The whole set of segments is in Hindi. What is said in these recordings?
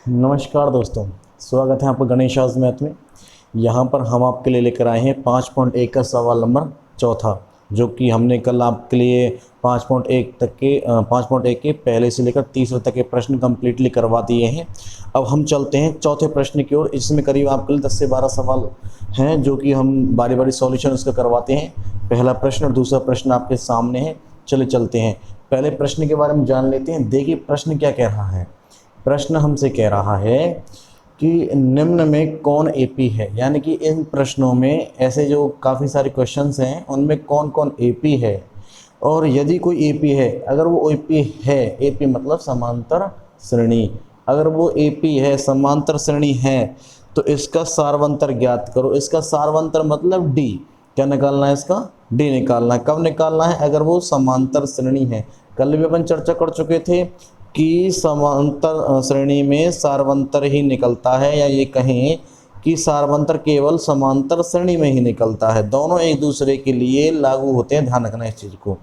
नमस्कार दोस्तों, स्वागत है आपका गणेश आज मैथ में। यहाँ पर हम आपके लिए लेकर आए हैं 5.1 का सवाल नंबर चौथा, जो कि हमने कल आपके लिए 5.1 के पहले से लेकर तीसरे तक के प्रश्न कंप्लीटली करवा दिए हैं। अब हम चलते हैं चौथे प्रश्न की ओर। इसमें करीब आपके लिए 10 से 12 सवाल हैं, जो कि हम बारी बारी सॉल्यूशन उसका करवाते हैं। पहला प्रश्न और दूसरा प्रश्न आपके सामने है। चले चलते हैं, पहले प्रश्न के बारे में जान लेते हैं। देखिए प्रश्न क्या कह रहा है। प्रश्न हमसे कह रहा है कि निम्न में कौन एपी है, यानी कि इन प्रश्नों में ऐसे जो काफ़ी सारे क्वेश्चंस हैं उनमें कौन कौन एपी है, और यदि कोई एपी है, अगर वो एपी है, एपी मतलब समांतर श्रेणी, अगर वो एपी है, समांतर श्रेणी है, तो इसका सार्वंतर ज्ञात करो। इसका सार्वंतर मतलब डी, क्या निकालना है इसका? डी निकालना है। कब निकालना है? अगर वो समांतर श्रेणी है। कल भी अपन चर्चा कर चुके थे कि समांतर श्रेणी में सार्वंतर ही निकलता है, या ये कहें कि सार्वंतर केवल समांतर श्रेणी में ही निकलता है। दोनों एक दूसरे के लिए लागू होते हैं, ध्यान रखना इस चीज़ को।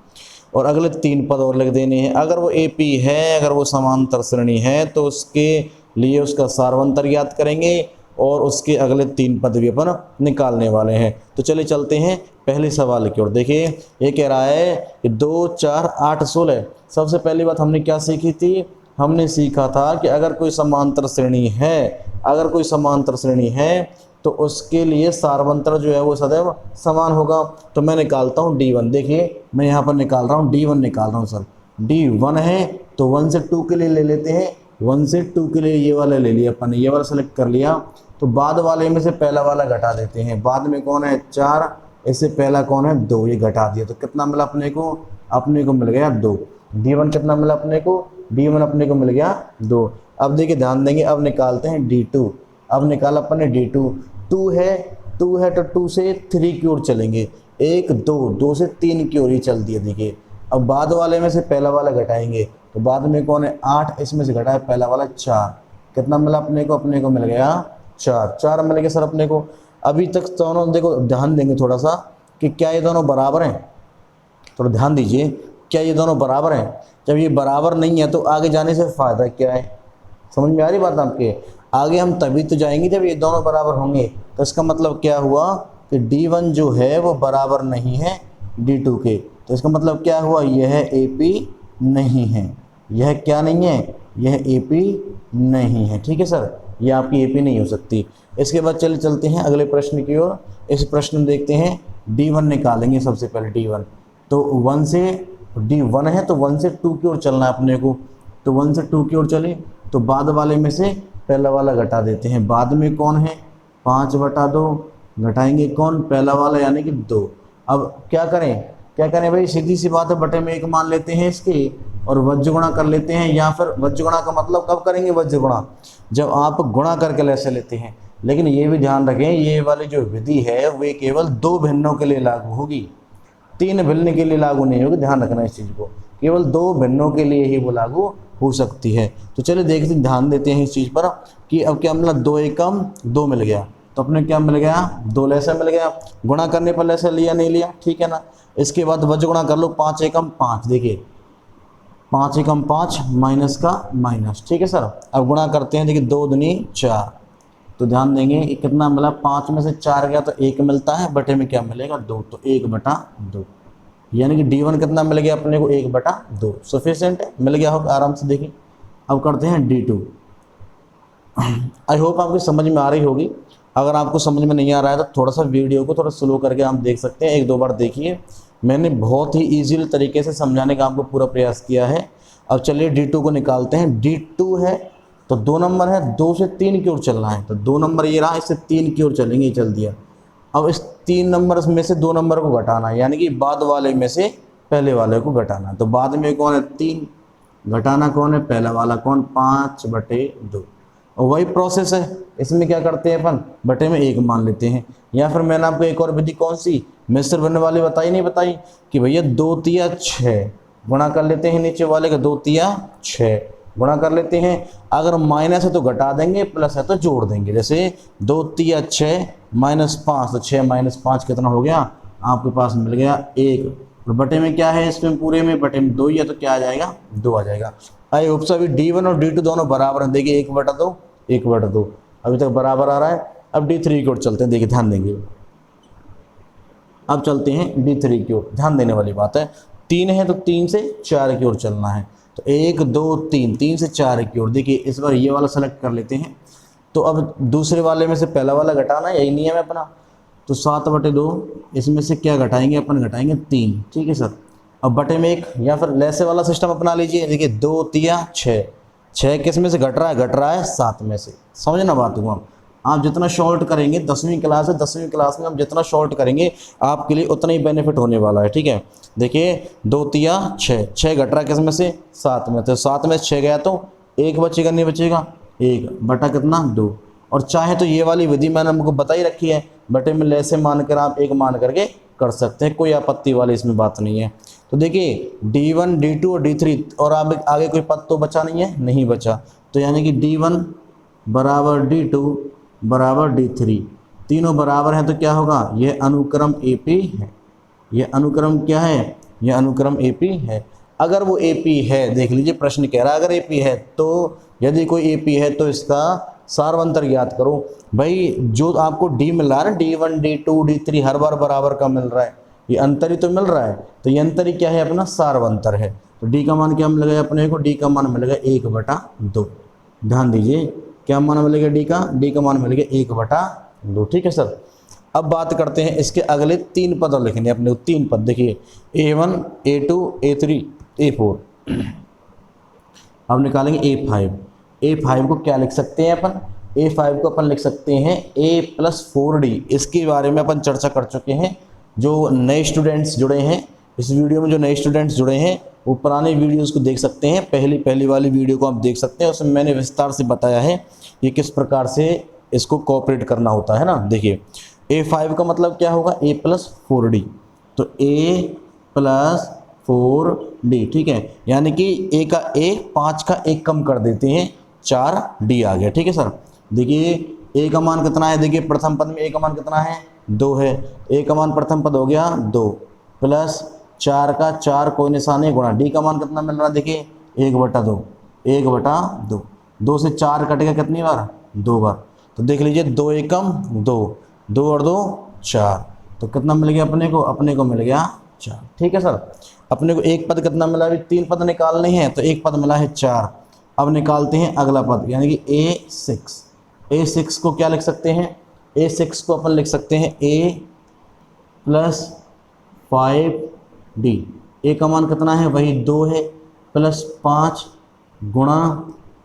और अगले 3 पद और लिख देने हैं। अगर वो एपी है, अगर वो समांतर श्रेणी है, तो उसके लिए उसका सार्वंतर ज्ञात करेंगे और उसके अगले 3 पद भी अपन निकालने वाले हैं। तो चलिए चलते हैं पहले सवाल की ओर। देखिए ये कह रहा है कि 2, 4, 8, 16। सबसे पहली बात हमने क्या सीखी थी? हमने सीखा था कि अगर कोई समांतर श्रेणी है, अगर कोई समांतर श्रेणी है तो उसके लिए सार्वंतर जो है वो सदैव समान होगा। तो मैं निकालता हूँ D1। देखिए मैं यहाँ पर निकाल रहा हूँ D1 निकाल रहा हूँ सर। D1 है तो 1 से 2 के लिए ले लेते हैं। 1 से 2 के लिए ये वाला ले लिया अपन ने, ये वाला सेलेक्ट कर लिया। तो बाद वाले में से पहला वाला घटा देते हैं। बाद में कौन है? 4, इससे पहला कौन है? 2, ये घटा दिया। तो कितना मिला अपने को? अपने को मिल गया 2। D1 कितना मिला अपने को? D1 अपने को मिल गया 2। अब देखिए ध्यान देंगे, अब निकालते हैं D2। अब निकाला अपन ने D2। 2 है तो 2 से 3 की ओर चलेंगे। 1, 2, 2 से 3 की ओर ही चल दिया। देखिए अब बाद वाले में से पहला वाला घटाएंगे, तो बाद में कौन है? 8, इसमें से घटाया पहला वाला 4। कितना मिला अपने को? अपने को मिल गया 4। 4 मिल गया सर अपने को। अभी तक दोनों देखो, ध्यान देंगे थोड़ा सा कि क्या ये दोनों बराबर हैं। थोड़ा ध्यान दीजिए, क्या ये दोनों बराबर हैं? जब ये बराबर नहीं है तो आगे जाने से फ़ायदा क्या है? समझ में आ रही बात आपके? आगे हम तभी तो जाएंगे जब ये दोनों बराबर होंगे। तो इसका मतलब क्या हुआ कि D1 जो है वो बराबर नहीं है D2 के। तो इसका मतलब क्या हुआ? यह AP नहीं है। यह क्या नहीं है? यह AP नहीं है। ठीक है सर, यह आपकी AP नहीं हो सकती। इसके बाद चलते हैं अगले प्रश्न की ओर। इस प्रश्न में देखते हैं D1 निकालेंगे सबसे पहले। D1 तो 1 से D1 है तो 1 से 2 की ओर चलना है अपने को। तो 1 से 2 की ओर चले तो बाद वाले में से पहला वाला घटा देते हैं। बाद में कौन है? 5 बटा 2। घटाएंगे कौन? पहला वाला यानी कि 2। अब क्या करें? क्या करें भाई? सीधी सी बात है, बटे में 1 मान लेते हैं इसके और वज्र गुणा कर लेते हैं। या फिर वज्र गुणा का मतलब कब करेंगे? वज्र गुणा जब आप गुणा करके ऐसे लेते हैं। लेकिन ये भी ध्यान रखें, ये वाली जो विधि है वे केवल 2 भिन्नों के लिए लागू होगी, 3 भिन्न के लिए लागू नहीं होगी। ध्यान रखना इस चीज़ को, केवल 2 भिन्नों के लिए ही वो लागू हो सकती है। तो चलिए देखते ध्यान देते हैं इस चीज़ पर कि अब क्या मिला? 2 एकम 2 मिल गया। तो अपने क्या मिल गया? 2 लैसा मिल गया। गुणा करने पर लैसा लिया नहीं लिया, ठीक है ना। इसके बाद वज्र गुणा कर लो, 5 एकम 5। देखिए 5 एकम 5 माइनस का माइनस, ठीक है सर। अब गुणा करते हैं, देखिए 2 दूनी 4। तो ध्यान देंगे कितना मिला? 5 में से 4 गया तो 1 मिलता है, बटे में क्या मिलेगा? 2। तो 1 बटा 2, यानी कि D1 कितना मिल गया अपने को? 1 बटा 2। सफिशिएंट है, मिल गया होगा आराम से। देखिए अब करते हैं D2। आई होप आपको समझ में आ रही होगी। अगर आपको समझ में नहीं आ रहा है तो थोड़ा सा वीडियो को थोड़ा स्लो करके आप देख सकते हैं। 1-2 बार देखिए, मैंने बहुत ही ईजी तरीके से समझाने का आपको पूरा प्रयास किया है। अब चलिए D2 को निकालते हैं। D2 है तो 2 नंबर है, 2 से 3 की ओर चलना है। तो 2 नंबर ये रहा, इससे 3 की ओर चलेंगे, चल दिया। अब इस 3 नंबर में से 2 नंबर को घटाना है, यानी कि बाद वाले में से पहले वाले को घटाना। तो बाद में कौन है? 3। घटाना कौन है? पहला वाला। कौन? 5 बटे 2। और वही प्रोसेस है, इसमें क्या करते हैं अपन? बटे में 1 मान लेते हैं। या फिर मैंने आपको एक और विधि कौन सी मिश्र बनने वाली बताई नहीं बताई कि भैया 2 तिया 6 गुणा कर लेते हैं, नीचे वाले का 2 तिया 6 गुणा कर लेते हैं। अगर माइनस है तो घटा देंगे, प्लस है तो जोड़ देंगे। जैसे 2 तिया 6 माइनस 5, तो 6 माइनस 5 कितना हो गया? आपके पास मिल गया 1। और बटे में क्या है? इसमें पूरे में बटे में 2 ही है, तो क्या आ जाएगा? 2 आ जाएगा। आई होप सो अभी D1 और D2 दोनों बराबर हैं। देखिए 1 बटा 2 1/2। अभी तक बराबर आ रहा है। अब D3 की ओर चलते हैं, देखिए ध्यान देंगे। अब चलते हैं D3 की ओर, ध्यान देने वाली बात है। 3 है तो 3 से 4 की ओर चलना है। तो 1 2 3, 3 से 4 की ओर। देखिए इस बार ये वाला सेलेक्ट कर लेते हैं। तो अब दूसरे वाले में से पहला वाला घटाना, यही नियम है अपना। तो 7/2, इसमें से क्या घटाएंगे अपन, घटाएंगे 3। ठीक है सर। अब बटे में 1, या फिर लैसे वाला सिस्टम अपना लीजिए। देखिए 2 3 6, 6 किस में से घट रहा है, घट रहा है 7 में से। समझना बात हुआ। आप जितना शॉर्ट करेंगे, 10वीं क्लास है, 10वीं क्लास में आप जितना शॉर्ट करेंगे आपके लिए उतना ही बेनिफिट होने वाला है। ठीक है। देखिए 2 3 6, 6 घट रहा है किस में से, 7 में। तो 7 में 6 गया तो 1 बचेगा, नहीं बचेगा, 1 बटा कितना, 2। और चाहे तो ये वाली विधि मैंने हमको बताई रखी है, बटे में ले से मानकर आप 1 मान करके कर सकते हैं, कोई आपत्ति वाली इसमें बात नहीं है। तो देखिए D1 D2 और D3, और आगे कोई पद तो बचा नहीं है, नहीं बचा। तो यानी कि D1 बराबर D2 बराबर D3, तीनों बराबर हैं। तो क्या होगा, ये अनुक्रम AP है। ये अनुक्रम क्या है, ये अनुक्रम AP है। अगर वो AP है, देख लीजिए प्रश्न कह रहा है अगर AP है तो, यदि कोई AP है तो इसका सार्वंतर ज्ञात करो। भाई जो आपको D मिल रहा है ना, D1 D2 D3 हर बार बराबर का मिल रहा है, ये अंतर ही तो मिल रहा है। तो ये अंतर ही क्या है, अपना सार्वंतर है। तो D का मान क्या मिलेगा अपने को, D का मान मिलेगा 1/2। ध्यान दीजिए क्या मान मिलेगा D का मान मिलेगा 1/2। ठीक है सर। अब बात करते हैं इसके अगले 3 पद और लिखने अपने को। 3 पद देखिए, A1 A2 A3 A4। अब निकालेंगे A5। A5 को क्या लिख सकते हैं अपन, A5 को अपन लिख सकते हैं A+4D। इसके बारे में अपन चर्चा कर चुके हैं। जो नए स्टूडेंट्स जुड़े हैं इस वीडियो में, जो नए स्टूडेंट्स जुड़े हैं वो पुराने वीडियोस को देख सकते हैं। पहली वाली वीडियो को आप देख सकते हैं, उसमें मैंने विस्तार से बताया है ये किस प्रकार से इसको कोऑपरेट करना होता है ना। देखिए A5 का मतलब क्या होगा, A+4D। तो A+4D, ठीक है। यानी कि A का 5 का 1 कम कर देते हैं, 4D आ गया। ठीक है सर। देखिए A का मान कितना है, देखिए प्रथम पद में A का मान कितना है, 2 है। A का मान प्रथम पद हो गया 2, प्लस 4 का 4 कोई निशान नहीं, गुणा D का मान कितना मिल रहा है, देखिए 1/2, 1/2। 2 से 4 कट गया कितनी बार, 2 बार। तो देख लीजिए 2 एकम 2, 2 और 2 4। तो कितना मिल गया अपने को मिल गया 4। ठीक है सर। अपने को एक पद कितना मिला, अभी 3 पद निकालने हैं तो एक पद मिला है 4। अब निकालते हैं अगला पद, यानी कि A6। A6 को क्या लिख सकते हैं, A6 को अपन लिख सकते हैं A+5D। A का मान कितना है, वही 2 है, प्लस 5 गुणा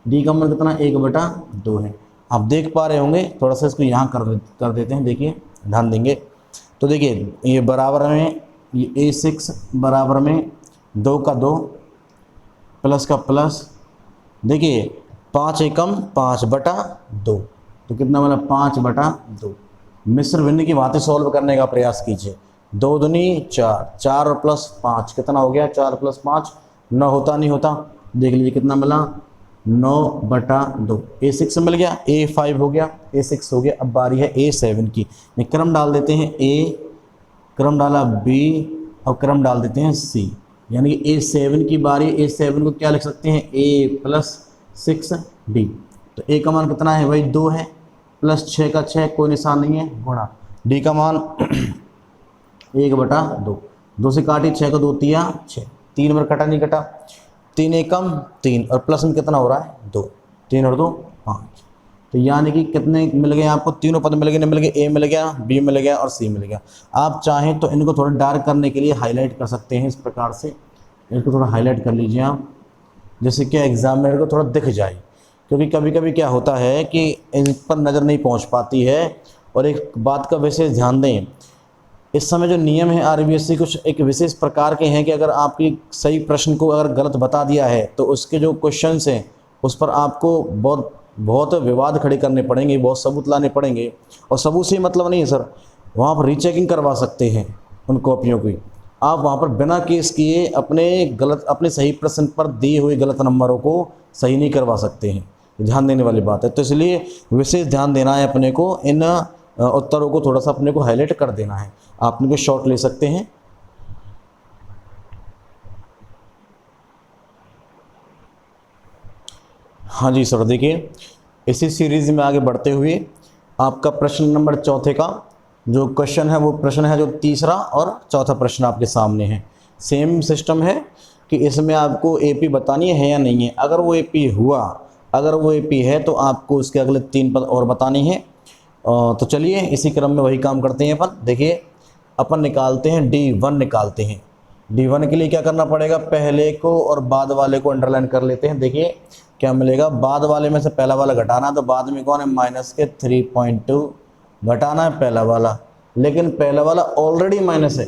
D का मान कितना, 1/2 है। आप देख पा रहे होंगे, थोड़ा सा इसको यहाँ कर देते हैं, देखिए ध्यान देंगे। तो देखिए ये बराबर में, ये A6 बराबर में 2 का 2 प्लस का प्लस, देखिए 5 एकम 5/2। तो कितना मिला, 5/2। मिश्र भिन्न की भांति सॉल्व करने का प्रयास कीजिए। 2 दूनी 4, 4 और प्लस 5 कितना हो गया, 4 प्लस 5 9 होता, नहीं होता। देख लीजिए कितना मिला, 9/2। A6 मिल गया, A5 हो गया, A6 हो गया। अब बारी है A7 की। क्रम डाल देते हैं A, क्रम डाला B, और क्रम डाल देते हैं C। यानी कि A7 की बारी। A7 को क्या लिख सकते हैं, A+6D। तो A का मान कितना है, वही 2 है, प्लस 6 का 6 कोई निशान नहीं है, गुणा D का मान 1/2। 2 से काटी, 6 को 2 तिया 6, 3 बार कटा, नहीं कटा। 3 एकम 3, और प्लस में कितना हो रहा है, 2। 3 और 2 5। तो यानी कि कितने मिल गए आपको, तीनों पद मिल गए, नहीं मिल गए, A मिल गया, B मिल गया और C मिल गया। आप चाहें तो इनको थोड़ा डार्क करने के लिए हाईलाइट कर सकते हैं, इस प्रकार से इनको थोड़ा हाईलाइट कर लीजिए आप, जैसे कि एग्जामिनर को थोड़ा दिख जाए। क्योंकि कभी कभी क्या होता है कि इन पर नज़र नहीं पहुंच पाती है। और एक बात का विशेष ध्यान दें, इस समय जो नियम है RBSC कुछ एक विशेष प्रकार के हैं कि अगर आपकी सही प्रश्न को अगर गलत बता दिया है तो उसके जो क्वेश्चंस हैं उस पर आपको बहुत विवाद खड़े करने पड़ेंगे, बहुत सबूत लाने पड़ेंगे। और सबूत से मतलब नहीं है सर, वहाँ पर रीचेकिंग करवा सकते हैं उन कॉपियों की। आप वहाँ पर बिना केस किए अपने सही प्रश्न पर दिए हुए गलत नंबरों को सही नहीं करवा सकते हैं। ध्यान देने वाली बात है। तो इसलिए विशेष ध्यान देना है अपने को, इन उत्तरों को थोड़ा सा अपने को हाईलाइट कर देना है। आप इनको शॉर्ट ले सकते हैं। हाँ जी सर, देखिए इसी सीरीज में आगे बढ़ते हुए आपका प्रश्न नंबर चौथे का जो क्वेश्चन है वो प्रश्न है जो तीसरा और चौथा प्रश्न आपके सामने है। सेम सिस्टम है कि इसमें आपको एपी बतानी है या नहीं है। अगर वो एपी हुआ, अगर वो एपी है तो आपको उसके अगले 3 पद और बतानी है। तो चलिए इसी क्रम में वही काम करते हैं अपन। देखिए अपन निकालते हैं D1 निकालते हैं। D1 के लिए क्या करना पड़ेगा, पहले को और बाद वाले को अंडरलाइन कर लेते हैं। देखिए क्या मिलेगा, बाद वाले में से पहला वाला घटाना, तो बाद में कौन है, माइनस के 3.2 घटाना है पहला वाला, लेकिन पहला वाला ऑलरेडी माइनस है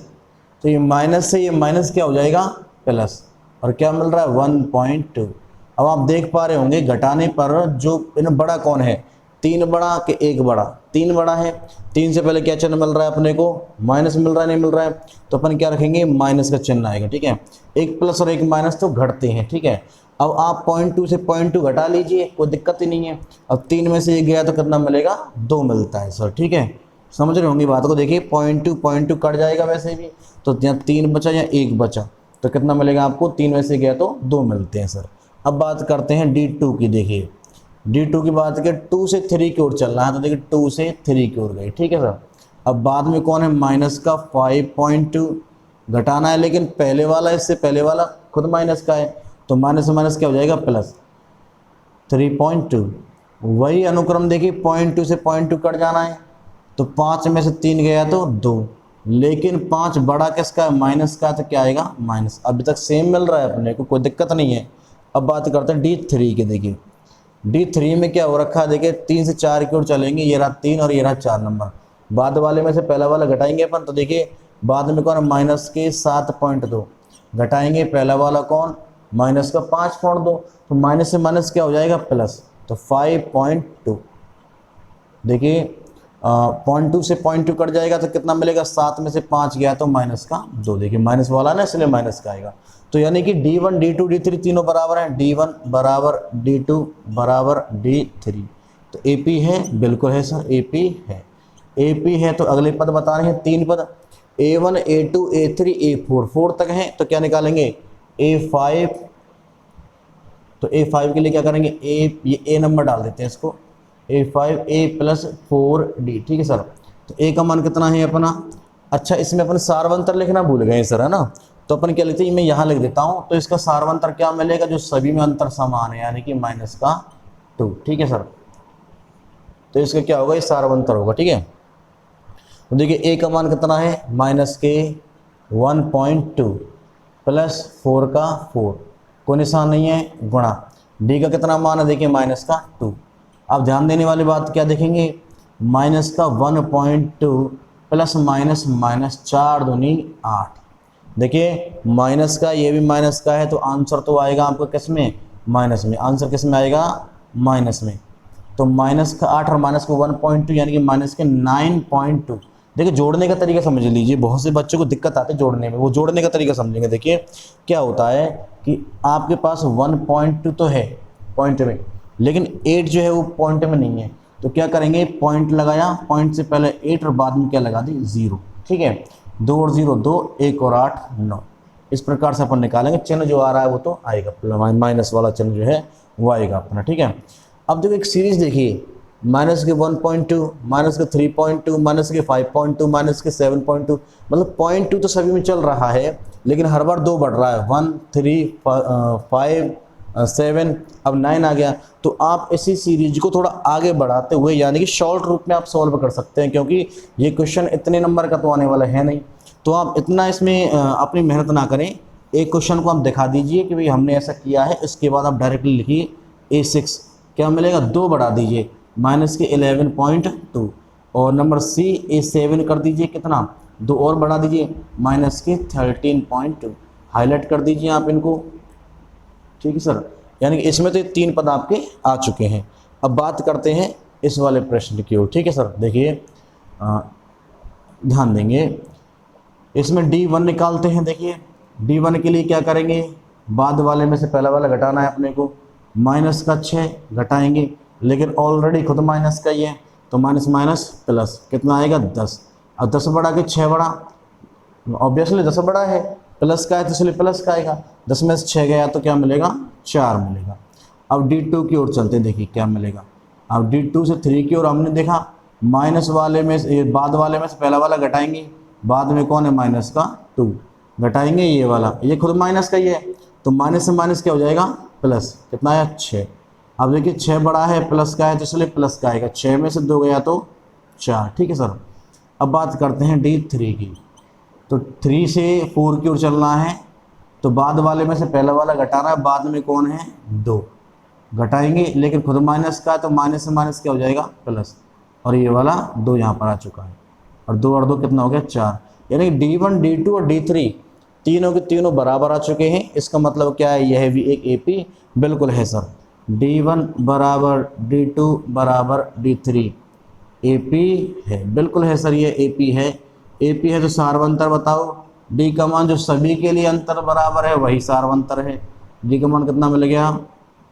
तो ये माइनस से ये माइनस क्या हो जाएगा, प्लस, और क्या मिल रहा है 1.2। अब आप देख पा रहे होंगे घटाने पर जो इन बड़ा कौन है, 3 बड़ा कि 1 बड़ा, 3 बड़ा है। 3 से पहले क्या चिन्ह मिल रहा है अपने को, माइनस मिल रहा है, नहीं मिल रहा है, तो अपन क्या रखेंगे, माइनस का चिन्ह आएगा। ठीक है, एक प्लस और एक माइनस तो घटते हैं। ठीक है, अब आप 0.2 से 0.2 घटा लीजिए, कोई दिक्कत ही नहीं है। अब 3 में से ये गया तो कितना मिलेगा, 2 मिलता है सर। ठीक है, समझ रहे होंगे बात को। देखिए 0.2 कट जाएगा वैसे भी, तो यहाँ 3 बचा या 1 बचा, तो कितना मिलेगा आपको, 3 में से गया तो 2 मिलते हैं सर। अब बात करते हैं D2 की। देखिए D2 की बात करें, 2 से 3 की ओर चलना है, तो देखिए 2 से 3 की ओर गई। ठीक है सर, अब बाद में कौन है, माइनस का 5.2 घटाना है, लेकिन पहले वाला, इससे पहले वाला खुद माइनस का है, तो माइनस से माइनस क्या हो जाएगा, प्लस 3.2। वही अनुक्रम देखिए 0.2 से 0.2 कट जाना है, तो 5 में से 3 गया तो 2, लेकिन 5 बड़ा किसका है, माइनस का, तो क्या आएगा, माइनस। अभी तक सेम मिल रहा है अपने को, कोई दिक्कत नहीं है। अब बात करते हैं D3 की। देखिए D3 में क्या हो रखा है, देखिए 3 से 4 की ओर चलेंगे, ये रहा 3 और ये रहा 4 नंबर। बाद वाले में से पहला वाला घटाएंगे अपन, तो देखिए बाद में कौन, माइनस के 7.2 घटाएंगे, पहला वाला कौन, माइनस का 5.2, तो माइनस से माइनस क्या हो जाएगा, प्लस, तो 5.2। देखिए 0.2 से 0.2 कट जाएगा तो कितना मिलेगा, 7 में से 5 गया तो माइनस का 2। देखिए माइनस वाला ना, इसलिए माइनस का आएगा। तो यानी कि D1 D2 D3 तीनों बराबर हैं, D1 बराबर D2 बराबर D3। तो AP है, बिल्कुल है सर, AP है। AP है तो अगले पद बता रहे हैं, 3 पद, A1 A2 A3 A4, 4 तक हैं, तो क्या निकालेंगे, A5। तो A5 के लिए क्या करेंगे, ये A नंबर डाल देते हैं इसको, A5 A प्लस 4D। ठीक है सर, तो A का मान कितना है अपना, अच्छा इसमें अपन सारवंतर लिखना भूल गए सर, है ना, तो अपन क्या लिखते हैं, मैं यहाँ लिख देता हूँ। तो इसका सारवंतर क्या मिलेगा, जो सभी में अंतर समान है, यानी कि माइनस का 2। ठीक है सर, तो इसका क्या होगा, ये सारवंतर होगा। ठीक है, तो देखिए A का मान कितना है, माइनस के 1.2 प्लस 4 का 4, कोई निशान नहीं है, गुणा D का कितना मान है, देखिए माइनस का 2। अब ध्यान देने वाली बात क्या देखेंगे, माइनस का 1.2 प्लस माइनस माइनस 4 दूनी 8। देखिए माइनस का, ये भी माइनस का है, तो आंसर तो आएगा आपका किस में, माइनस में। आंसर किस में आएगा, माइनस में। तो माइनस का 8 और माइनस का 1.2 यानी कि माइनस के 9.2। देखिए जोड़ने का तरीका समझ लीजिए, बहुत से बच्चों को दिक्कत आती है जोड़ने में, वो जोड़ने का तरीका समझेंगे। देखिए क्या होता है कि आपके पास 1.2 तो है पॉइंट में, लेकिन 8 जो है वो पॉइंट में नहीं है, तो क्या करेंगे, पॉइंट लगाया, पॉइंट से पहले 8 और बाद में क्या लगा दी, 0। ठीक है, 2 और 0 2, 1 और 8 9। इस प्रकार से अपन निकालेंगे, चिन्ह जो आ रहा है वो तो आएगा, माइनस वाला चिन्ह जो है वो आएगा अपना। ठीक है, अब देखो एक सीरीज देखिए, माइनस के 1.2, माइनस के 3.2, माइनस के 5.2, माइनस के 7.2, मतलब 0.2 तो सभी में चल रहा है, लेकिन हर बार 2 बढ़ रहा है, 1 3 5 7, अब 9 आ गया। तो आप इसी सीरीज को थोड़ा आगे बढ़ाते हुए, यानी कि शॉर्ट रूप में आप सॉल्व कर सकते हैं, क्योंकि ये क्वेश्चन इतने नंबर का तो आने वाला है नहीं, तो आप इतना इसमें अपनी मेहनत ना करें। एक क्वेश्चन को आप दिखा दीजिए कि भाई हमने ऐसा किया है, इसके बाद आप डायरेक्टली लिखिए A6, क्या मिलेगा, 2 बढ़ा दीजिए, माइनस के 11.2, और नंबर C A7 कर दीजिए, कितना, 2 और बढ़ा दीजिए, माइनस के 13.2, हाईलाइट कर दीजिए आप इनको। ठीक है सर, यानी कि इसमें तो 3 पद आपके आ चुके हैं। अब बात करते हैं इस वाले प्रश्न की ओर। ठीक है सर, देखिए ध्यान देंगे, इसमें D1 निकालते हैं। देखिए D1 के लिए क्या करेंगे, बाद वाले में से पहला वाला घटाना है अपने को, माइनस का 6 घटाएंगे, लेकिन ऑलरेडी खुद माइनस का ही है, तो माइनस माइनस प्लस, कितना आएगा, 10। अब 10 बढ़ा के 6 बढ़ा, ऑब्वियसली 10 बड़ा है, प्लस का है तो इसलिए प्लस का आएगा, 10 में से 6 गया तो क्या मिलेगा, 4 मिलेगा। अब D2 की ओर चलते हैं, देखिए क्या मिलेगा, अब D2 से 3 की ओर हमने देखा माइनस वाले में से, बाद वाले में से पहला वाला घटाएंगे, बाद में कौन है माइनस का 2, घटाएंगे ये वाला, ये खुद माइनस का ही है, तो माइनस से माइनस क्या हो जाएगा प्लस, कितना है 6। अब देखिए 6 बड़ा है प्लस का है तो इसलिए प्लस का आएगा, 6 में से 2 गया तो 4, ठीक है सर। अब बात करते हैं D3 की, तो 3 से 4 की ओर चलना है, तो बाद वाले में से पहला वाला घटाना है, बाद में कौन है 2, घटाएंगे लेकिन खुद माइनस का है तो माइनस से माइनस क्या हो जाएगा प्लस, और ये वाला 2 यहाँ पर आ चुका है, और 2 और 2 कितना हो गया 4, यानी D1 D2 और D3 तीनों के तीनों बराबर आ चुके हैं। इसका मतलब क्या है, यह भी एक AP बिल्कुल है सर, D1 बराबर D2 बराबर D3 AP है, बिल्कुल है सर, ये AP है। AP है तो सार्वंतर बताओ, D का मान जो सभी के लिए अंतर बराबर है वही सार्वंतर है, D का मान कितना मिल गया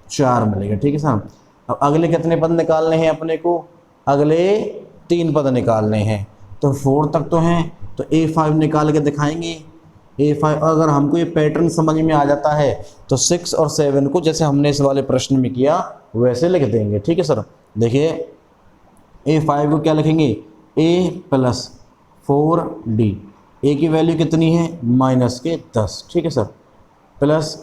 4 मिलेगा, ठीक है सर। अब अगले कितने पद निकालने हैं अपने को, अगले 3 पद निकालने हैं, तो 4 तक तो हैं, तो A5 निकाल के दिखाएंगे। A5 अगर हमको ये पैटर्न समझ में आ जाता है तो 6 और 7 को जैसे हमने इस वाले प्रश्न में किया वैसे लिख देंगे, ठीक है सर। देखिए A5 को क्या लिखेंगे, A प्लस 4D, A की वैल्यू कितनी है माइनस के 10, ठीक है सर, प्लस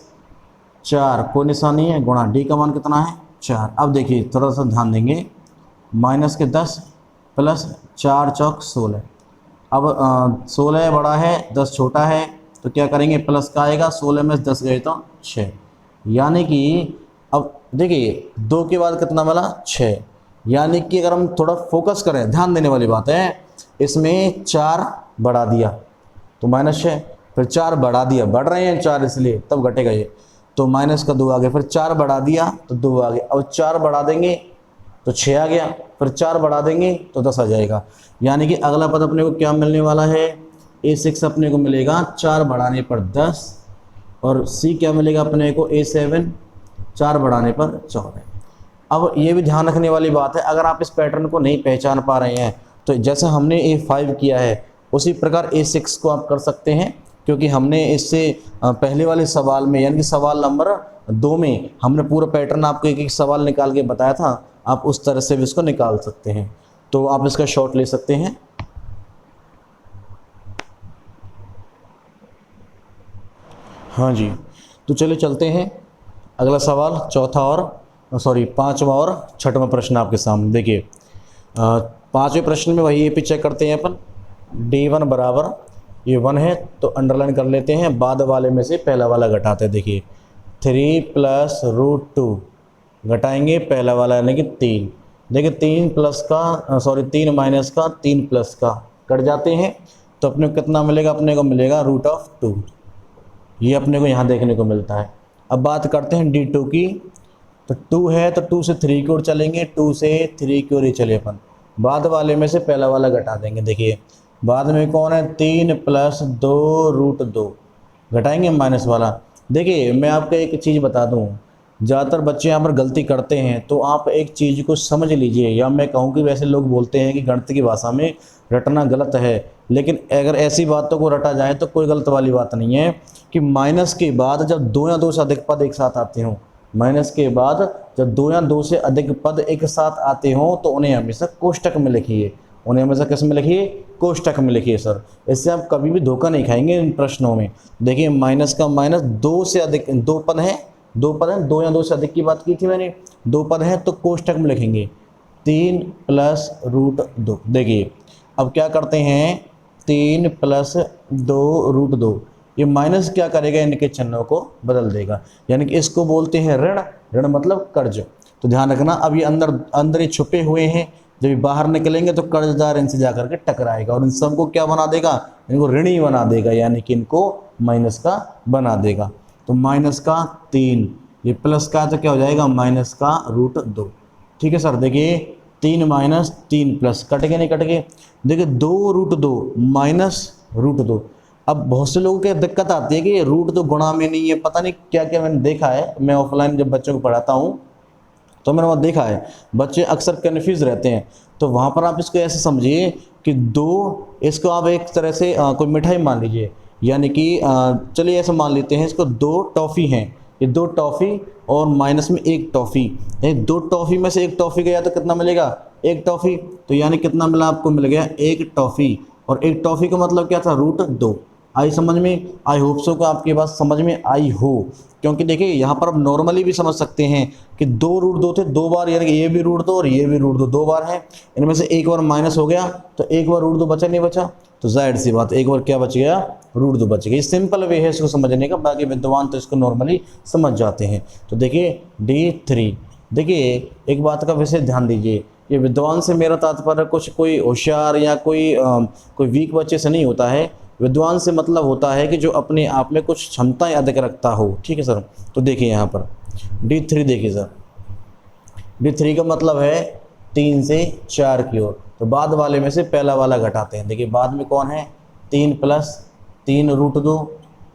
4 को निशानी है गुणा, D का मान कितना है 4। अब देखिए थोड़ा सा ध्यान देंगे, माइनस के 10 प्लस 4 चौक 16, अब 16 बड़ा है 10 छोटा है, तो क्या करेंगे प्लस का आएगा, 16 में 10 गए तो 6, यानी कि अब देखिए 2 के बाद कितना मिला 6, यानी कि अगर हम थोड़ा फोकस करें, ध्यान देने वाली बात है, इसमें 4 बढ़ा दिया तो -6, फिर 4 बढ़ा दिया, बढ़ रहे हैं 4 इसलिए तब घटेगा ये, तो माइनस का 2 आ गया, फिर 4 बढ़ा दिया तो 2 आ गया, अब 4 बढ़ा देंगे तो 6 आ गया, फिर 4 बढ़ा देंगे तो 10 आ जाएगा, यानी कि अगला पद अपने को क्या मिलने वाला है, A6 अपने को मिलेगा 4 बढ़ाने पर 10, और C क्या मिलेगा अपने को A7 4 बढ़ाने पर 14। अब ये भी ध्यान रखने वाली बात है, अगर आप इस पैटर्न को नहीं पहचान पा रहे हैं तो जैसे हमने A5 किया है उसी प्रकार A6 को आप कर सकते हैं, क्योंकि हमने इससे पहले वाले सवाल में यानी कि सवाल नंबर 2 में हमने पूरा पैटर्न आपको एक एक सवाल निकाल के बताया था, आप उस तरह से भी इसको निकाल सकते हैं, तो आप इसका शॉर्ट ले सकते हैं। हाँ जी, तो चलिए चलते हैं अगला सवाल, पांचवा और छठवां प्रश्न आपके सामने। देखिए 5वें प्रश्न में वही AP चेक करते हैं अपन, D1 बराबर ये 1 है तो अंडरलाइन कर लेते हैं, बाद वाले में से पहला वाला घटाते हैं। देखिए 3 प्लस √2 घटाएंगे पहला वाला यानी कि 3, देखिए 3 माइनस का 3 प्लस का कट जाते हैं, तो अपने को कितना मिलेगा, अपने को मिलेगा √2, ये अपने को यहाँ देखने को मिलता है। अब बात करते हैं D2 की, तो 2 है तो 2 से 3 की ओर चलेंगे, 2 से 3 की ओर ही चले अपन, बाद वाले में से पहला वाला घटा देंगे। देखिए बाद में कौन है 3 प्लस 2√2, घटाएंगे माइनस वाला। देखिए मैं आपको एक चीज़ बता दूं, ज़्यादातर बच्चे यहाँ पर गलती करते हैं, तो आप एक चीज़ को समझ लीजिए, या मैं कहूँ कि वैसे लोग बोलते हैं कि गणित की भाषा में रटना गलत है, लेकिन अगर ऐसी बातों को रटा जाए तो कोई गलत वाली बात नहीं है कि माइनस के बाद जब 2 या 2 से अधिक पद एक साथ आते हों, माइनस के बाद जब 2 या 2 से अधिक पद एक साथ आते हों तो उन्हें हमेशा कोष्टक में लिखिए, उन्हें हमेशा किस में लिखिए, कोष्टक में लिखिए सर, इससे आप कभी भी धोखा नहीं खाएंगे इन प्रश्नों में। देखिए माइनस का माइनस 2 से अधिक, 2 पद हैं, 2 या 2 से अधिक की बात की थी मैंने, 2 पद हैं तो कोष्टक में लिखेंगे 3 प्लस √2। देखिए अब क्या करते हैं, 3 प्लस 2√2, ये माइनस क्या करेगा, इनके चिन्हों को बदल देगा, यानी कि इसको बोलते हैं ऋण, ऋण मतलब कर्ज। तो ध्यान रखना, अब ये अंदर ही छुपे हुए हैं, जब ये बाहर निकलेंगे तो कर्जदार इनसे जाकर के टकराएगा और इन सबको क्या बना देगा, इनको ऋणी बना देगा, यानी कि इनको माइनस का बना देगा। तो माइनस का 3, ये प्लस का तो क्या हो जाएगा माइनस का √2, ठीक है सर। देखिए 3 माइनस 3 प्लस, कट गए नहीं कट गए, देखिए 2√2 माइनस √2। अब बहुत से लोगों को दिक्कत आती है कि ये √2 गुणा में नहीं है, पता नहीं क्या क्या मैंने देखा है, मैं ऑफलाइन जब बच्चों को पढ़ाता हूँ तो मैंने वहाँ देखा है बच्चे अक्सर कन्फ्यूज़ रहते हैं, तो वहाँ पर आप इसको ऐसे समझिए कि 2, इसको आप एक तरह से कोई मिठाई मान लीजिए, यानी कि चलिए ऐसे मान लेते हैं इसको 2 टॉफ़ी हैं, ये 2 टॉफ़ी और माइनस में एक टॉफ़ी, यानी 2 टॉफ़ी में से एक टॉफ़ी गया तो कितना मिलेगा, एक टॉफ़ी। तो यानी कितना मिला आपको, मिल गया एक टॉफ़ी। और एक टॉफ़ी का मतलब क्या था, √2। आई समझ में, आई होप सो को आपकी बात समझ में आई हो। क्योंकि देखिए यहाँ पर आप नॉर्मली भी समझ सकते हैं कि 2 √2 थे, 2 बार, यानी कि ये भी √2 और ये भी √2, 2 बार है। इनमें से एक बार माइनस हो गया तो एक बार √2 बचा, नहीं बचा, तो जाहिर सी बात एक बार क्या बच गया, √2 बच गया। ये सिंपल वे है इसको समझने का, बाकी विद्वान तो इसको नॉर्मली समझ जाते हैं। तो देखिए D3, देखिए एक बात का वैसे ध्यान दीजिए, ये विद्वान से मेरा तात्पर्य कुछ कोई होशियार या कोई वीक बच्चे से नहीं होता है। विद्वान से मतलब होता है कि जो अपने आप में कुछ क्षमताएं अधिक रखता हो, ठीक है सर। तो देखिए यहाँ पर D3, देखिए सर D3 का मतलब है 3 से 4 की ओर। तो बाद वाले में से पहला वाला घटाते हैं। देखिए बाद में कौन है, 3 + 3 √2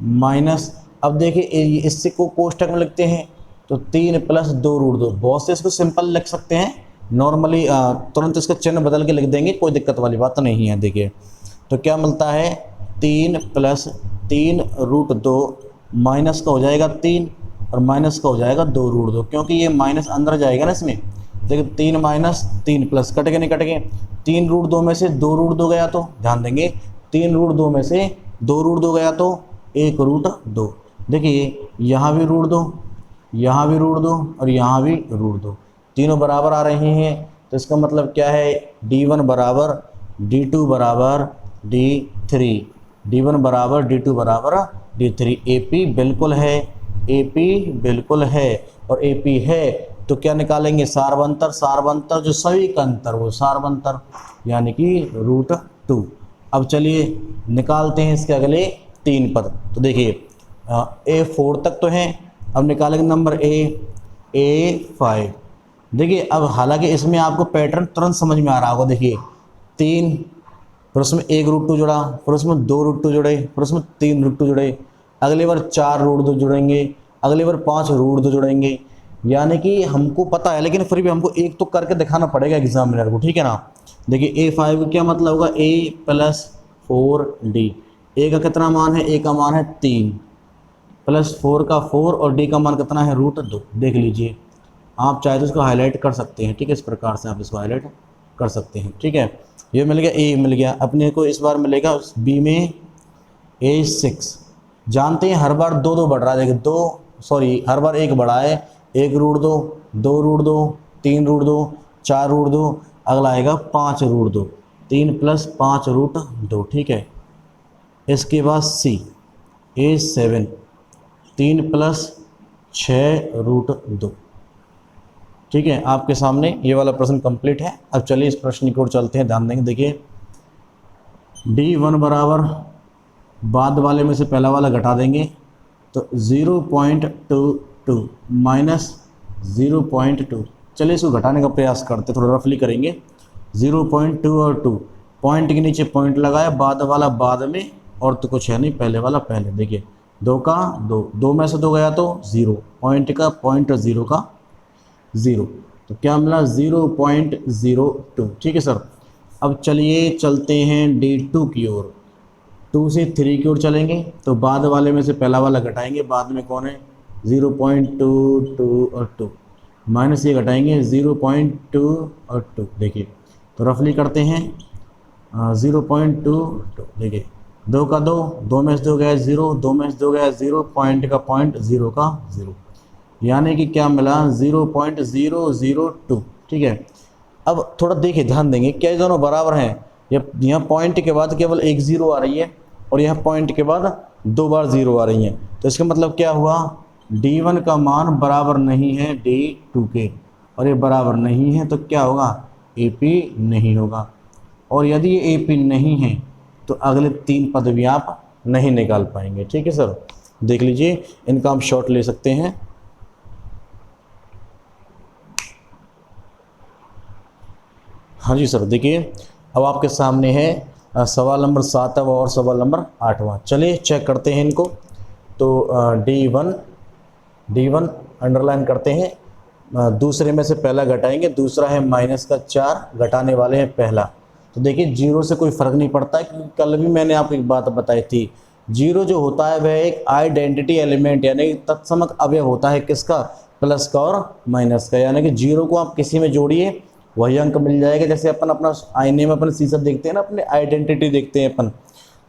माइनस, अब देखिए इससे को कोष्टक में लिखते हैं तो 3 + 2 √2। बहुत से इसको सिंपल लिख सकते हैं नॉर्मली, तुरंत इसका चिन्ह बदल के लिख देंगे, कोई दिक्कत वाली बात नहीं है। देखिए तो क्या मिलता है, 3 + 3 √2 माइनस का हो जाएगा 3 और माइनस का हो जाएगा 2 √2, क्योंकि ये माइनस अंदर जाएगा ना इसमें। देखिए 3 - 3 प्लस, कट के नहीं कट गए, 3 √2 में से 2 √2 गया तो ध्यान देंगे, 3 √2 में से 2 √2 गया तो 1 √2। देखिए यहाँ भी √2, यहाँ भी √2 और यहाँ भी √2, तीनों बराबर आ रहे हैं। तो इसका मतलब क्या है, D1 बराबर D2 बराबर D3, D1 बराबर D2 बराबर D3। AP बिल्कुल है, AP बिल्कुल है, और AP है तो क्या निकालेंगे, सार्वंतर, सार्वंतर जो सभी का अंतर वो सार्वंतर, यानी कि √2। अब चलिए निकालते हैं इसके अगले 3 पद। तो देखिए A4 तक तो हैं, अब निकालेंगे नंबर A5। देखिए अब हालांकि इसमें आपको पैटर्न तुरंत समझ में आ रहा होगा। देखिए 3, फिर उसमें 1 √2 जुड़ा, फिर उसमें 2 √2 जुड़े, फिर उसमें 3 √2 जुड़े, अगली बार 4 √2 जुड़ेंगे, अगली बार 5 √2 जुड़ेंगे। यानी कि हमको पता है, लेकिन फिर भी हमको एक तो करके दिखाना पड़ेगा एग्जामिनर को, ठीक है ना। देखिए A5 क्या मतलब होगा, A + 4D। A का कितना मान है, A का मान है 3 + 4 का 4 और D का मान कितना है, √2। देख लीजिए, आप चाहे तो इसको हाईलाइट कर सकते हैं, ठीक है, इस प्रकार से आप इसको हाईलाइट कर सकते हैं, ठीक है। ये मिल गया, A मिल गया, अपने को इस बार मिलेगा B में A6। जानते हैं हर बार 2 बढ़ रहा है, देखिए हर बार 1 बढ़ा है, 1 √2, 2 √2, 3 √2, 4 √2, अगला आएगा 5 √2, 3 + 5 √2, ठीक है। इसके बाद C A7, 3 + 6 √2, ठीक है। आपके सामने ये वाला प्रश्न कंप्लीट है। अब चलिए इस प्रश्न की ओर चलते हैं, ध्यान देंगे। देखिए D1 बराबर, बाद वाले में से पहला वाला घटा देंगे तो 0.22 माइनस 0.2। चलिए इसको घटाने का प्रयास करते, थोड़ा रफली करेंगे। 0.2 और 2, पॉइंट के नीचे पॉइंट लगाया, बाद वाला बाद में, और तो कुछ है नहीं, पहले वाला पहले। देखिए 2 का 2, 2 में से 2 गया तो 0, पॉइंट का पॉइंट, 0 का 0, तो क्या मिला 0.02, ठीक है सर। अब चलिए चलते हैं D2 की ओर, 2 से 3 की ओर चलेंगे तो बाद वाले में से पहला वाला घटाएंगे, बाद में कौन है 0.22 और 2, माइनस ये घटाएंगे 0.2 और 2। देखिए तो रफली करते हैं 0.22, देखिए 2 का 2, 2 में से 2 गया 0, 2 में से 2 गया 0, पॉइंट का पॉइंट, 0 का 0, यानी कि क्या मिला 0.002, ठीक है। अब थोड़ा देखिए, ध्यान देंगे, क्या ये दोनों बराबर हैं। यहाँ पॉइंट के बाद केवल एक 0 आ रही है और यहाँ पॉइंट के बाद 2 बार 0 आ रही है, तो इसका मतलब क्या हुआ, D1 का मान बराबर नहीं है D2 के, और ये बराबर नहीं है तो क्या होगा, AP नहीं होगा। और यदि ये AP नहीं है तो अगले 3 पद भी आप नहीं निकाल पाएंगे, ठीक है सर। देख लीजिए, इनका हम शॉर्ट ले सकते हैं। हाँ जी सर, देखिए अब आपके सामने है सवाल नंबर 7वां और सवाल नंबर 8वां। चलिए चेक करते हैं इनको। तो D1 अंडरलाइन करते हैं, दूसरे में से पहला घटाएंगे, दूसरा है -4, घटाने वाले हैं पहला। तो देखिए 0 से कोई फ़र्क नहीं पड़ता है, क्योंकि कल भी मैंने आपको एक बात बताई थी, 0 जो होता है वह एक आइडेंटिटी एलिमेंट यानी तत्समक अवयव होता है किसका, प्लस का और माइनस का, यानी कि जीरो को आप किसी में जोड़िए वही अंक मिल जाएगा। जैसे अपन अपना आईने में अपन शीशा देखते हैं ना, अपने आइडेंटिटी देखते हैं अपन,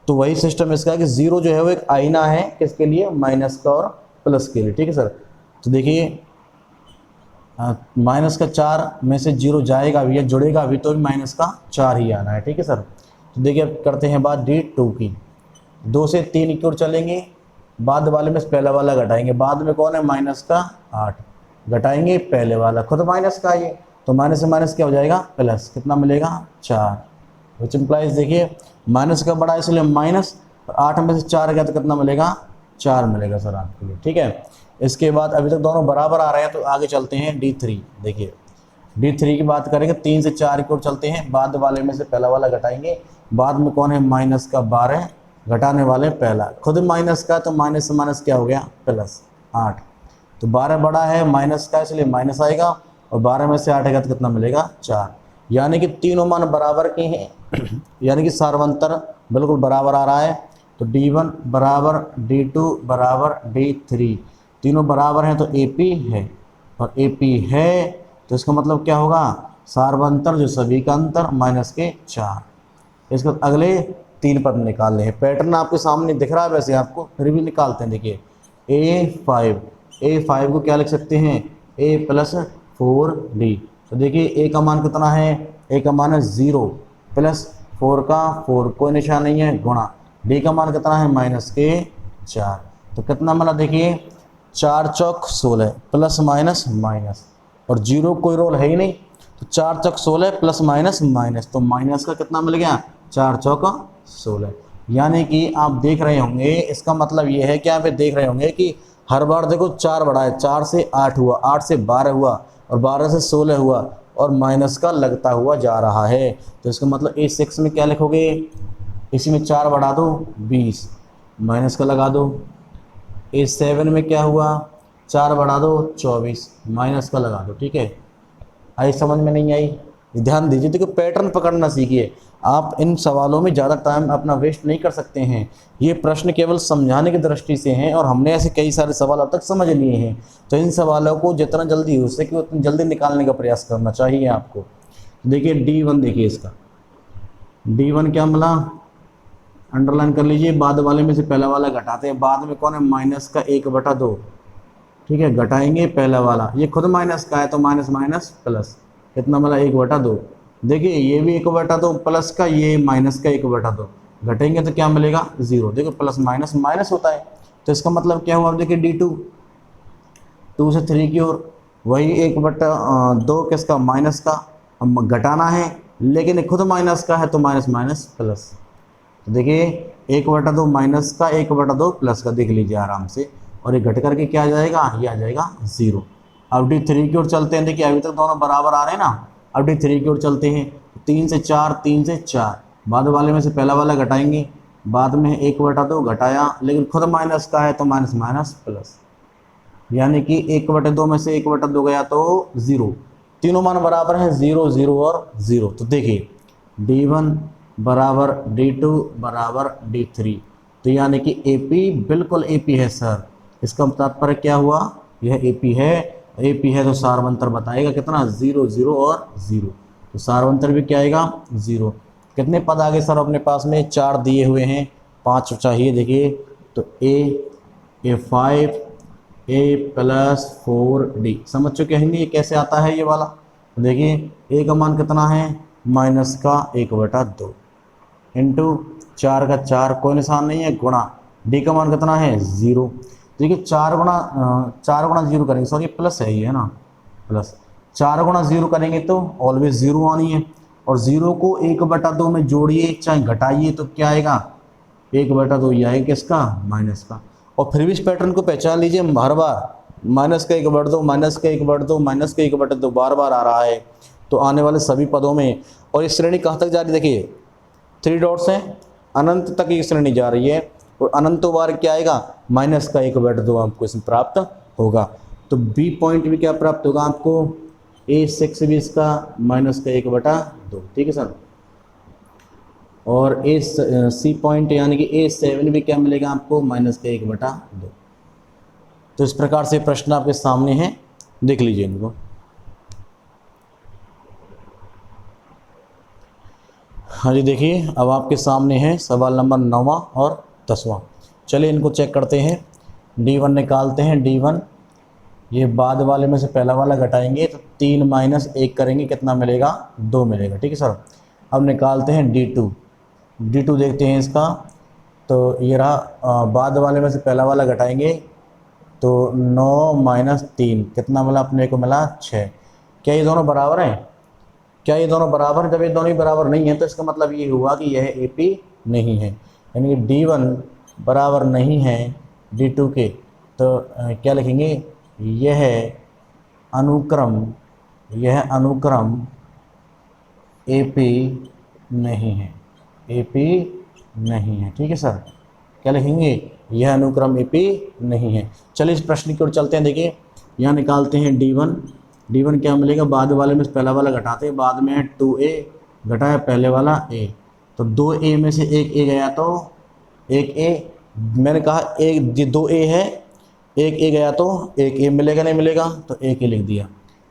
तो वही सिस्टम इसका है कि जीरो जो है वो एक आईना है किसके लिए, माइनस का और प्लस के लिए। ठीक है सर, तो देखिए माइनस का 4 में से जीरो जाएगा भी या जुड़ेगा भी तो भी माइनस का 4 ही आना है। ठीक है सर, तो देखिए अब करते हैं बात D2 की। 2 से 3 की ओर चलेंगे, बाद वाले में से पहला वाला घटाएंगे, बाद में कौन है माइनस का 8, घटाएंगे पहले वाला, खुद माइनस का ये, तो माइनस से माइनस क्या हो जाएगा प्लस, कितना मिलेगा 4, विच इम्प्लाइज देखिए माइनस का बड़ा इसलिए माइनस, और 8 में से 4 गया तो कितना मिलेगा 4 मिलेगा सर आपके लिए। ठीक है, इसके बाद अभी तक दोनों बराबर आ रहे हैं तो आगे चलते हैं D3। देखिए D3 की बात करेंगे, 3 से 4 की ओर चलते हैं, बाद वाले में से पहला वाला घटाएंगे, बाद में कौन है माइनस का 12, घटाने वाले पहला, खुद माइनस का तो माइनस से माइनस क्या हो गया प्लस 8, तो 12 बड़ा है माइनस का इसलिए माइनस आएगा, और 12 में से 8 आएगा तो कितना मिलेगा 4, यानी कि तीनों मान बराबर के हैं यानी कि सार्वंतर बिल्कुल बराबर आ रहा है। तो D1 बराबर D2 बराबर D3, तीनों बराबर हैं तो AP है, और AP है तो इसका मतलब क्या होगा सार्वंतर जो सभी का अंतर माइनस के 4। इसके बाद अगले 3 पद निकालने हैं, पैटर्न आपके सामने दिख रहा है वैसे आपको, फिर भी निकालते हैं। देखिए A5 को क्या लिख सकते हैं A प्लस 4D, तो देखिए A का मान कितना है, A का मान है 0 प्लस 4 का 4 कोई निशान नहीं है गुणा, D का मान कितना है माइनस के 4, तो कितना मिला देखिए 4 चौक 16 प्लस माइनस माइनस, और 0 कोई रोल है ही नहीं, तो 4 चौक 16 प्लस माइनस माइनस, तो माइनस का कितना मिल गया 4 चौक 16। यानी कि आप देख रहे होंगे, इसका मतलब ये है कि आप देख रहे होंगे कि हर बार देखो 4 बढ़ा है, 4 से 8 हुआ, 8 से 12 हुआ, और 12 से 16 हुआ, और माइनस का लगता हुआ जा रहा है। तो इसका मतलब A6 में क्या लिखोगे, इसी में 4 बढ़ा दो 20, माइनस का लगा दो। A7 में क्या हुआ, 4 बढ़ा दो 24, माइनस का लगा दो। ठीक है, आई समझ में नहीं आई, ध्यान दीजिए, देखो पैटर्न पकड़ना सीखिए। आप इन सवालों में ज़्यादा टाइम अपना वेस्ट नहीं कर सकते हैं, ये प्रश्न केवल समझाने की दृष्टि से हैं, और हमने ऐसे कई सारे सवाल अब तक समझ लिए हैं, तो इन सवालों को जितना जल्दी हो सके उतना जल्दी निकालने का प्रयास करना चाहिए आपको। देखिए D1, देखिए इसका D1 क्या मिला, अंडरलाइन कर लीजिए, बाद वाले में से पहला वाला घटाते हैं, बाद में कौन है माइनस का 1/2, ठीक है, घटाएंगे पहला वाला, ये खुद माइनस का है तो माइनस माइनस प्लस, कितना मिला 1/2। देखिए ये भी 1/2 प्लस का, ये माइनस का 1/2, घटेंगे तो क्या मिलेगा 0। देखो प्लस माइनस माइनस होता है, तो इसका मतलब क्या हुआ, अब देखिए D2 2 से 3 की ओर, वही 1/2 किसका माइनस का, हम घटाना है लेकिन खुद माइनस का है तो माइनस माइनस प्लस, तो देखिए 1/2 माइनस का 1/2 प्लस का, देख लीजिए आराम से, और ये घट करके क्या आ जाएगा, ये आ जाएगा 0। अब D3 की ओर चलते हैं, देखिए अभी तक दोनों बराबर आ रहे हैं ना, अब D3 की ओर चलते हैं, 3 से 4 3 से 4, बाद वाले में से पहला वाला घटाएंगे, बाद में 1/2 घटाया लेकिन खुद माइनस का है तो माइनस माइनस प्लस, यानी कि 1/2 में से 1/2 गया तो 0, तीनों मान बराबर हैं 0 0 और 0। तो देखिए D1 बराबर D2 बराबर D3, तो यानी कि AP बिल्कुल AP है सर, इसका तात्पर्य क्या हुआ, यह AP है, AP है तो सार्वंतर बताएगा कितना 0 0 और 0, तो सार्वंतर भी क्या आएगा 0। कितने पद आ गए सर अपने पास में, 4 दिए हुए हैं, 5 चाहिए। देखिए तो A5 A प्लस 4D समझ चुके हैं ये कैसे आता है ये वाला। तो देखिए A का मान कितना है माइनस का 1/2 इंटू 4 का 4 कोई निशान नहीं है गुणा, D का मान कितना है 0। देखिए 4 गुणा 0 करेंगे, सॉरी प्लस है ये है ना, प्लस 4 गुणा 0 करेंगे तो ऑलवेज 0 आनी है, और 0 को 1/2 में जोड़िए चाहे घटाइए तो क्या आएगा 1/2 ही आएगा किसका माइनस का। और फिर भी इस पैटर्न को पहचान लीजिए, हर बार माइनस का 1/2 माइनस का 1/2 माइनस का 1/2 बार बार आ रहा है, तो आने वाले सभी पदों में। और ये श्रेणी कहाँ तक जा रही है, देखिए 3 डॉट्स हैं, अनंत तक ये श्रेणी जा रही है, और अनंत बार क्या आएगा माइनस का 1/2 आपको इसमें प्राप्त होगा। तो B पॉइंट भी क्या प्राप्त होगा आपको, A6 भी इसका माइनस का 1/2, ठीक है सर। और C पॉइंट यानी कि A7 भी क्या मिलेगा आपको माइनस का 1/2। तो इस प्रकार से प्रश्न आपके सामने है, देख लीजिए इनको। हाँ जी देखिए, अब आपके सामने है सवाल नंबर 9वां और 10वां। चलिए इनको चेक करते हैं। D1 निकालते हैं। D1 ये बाद वाले में से पहला वाला घटाएंगे तो 3 माइनस 1 करेंगे, कितना मिलेगा? 2 मिलेगा। ठीक है सर। अब निकालते हैं D2। D2 देखते हैं इसका, तो ये रहा, बाद वाले में से पहला वाला घटाएंगे तो 9 माइनस 3 कितना मिला अपने को? मिला 6। क्या ये दोनों बराबर हैं? क्या ये दोनों बराबर? जब ये दोनों ही बराबर नहीं है तो इसका मतलब ये हुआ कि यह AP नहीं है, यानी कि D1 बराबर नहीं है D2 के। तो क्या लिखेंगे? यह अनुक्रम AP नहीं है, AP नहीं है। ठीक है सर। क्या लिखेंगे? यह अनुक्रम AP नहीं है। चलिए इस प्रश्न की ओर चलते हैं। देखिए यहाँ निकालते हैं D1 क्या मिलेगा? बाद वाले में से पहला वाला घटाते हैं, बाद में है 2A घटाया पहले वाला A, तो 2A में से एक A गया तो एक A, मैंने कहा एक 2A है, एक A गया तो एक A मिलेगा, नहीं मिलेगा? तो एक A लिख दिया।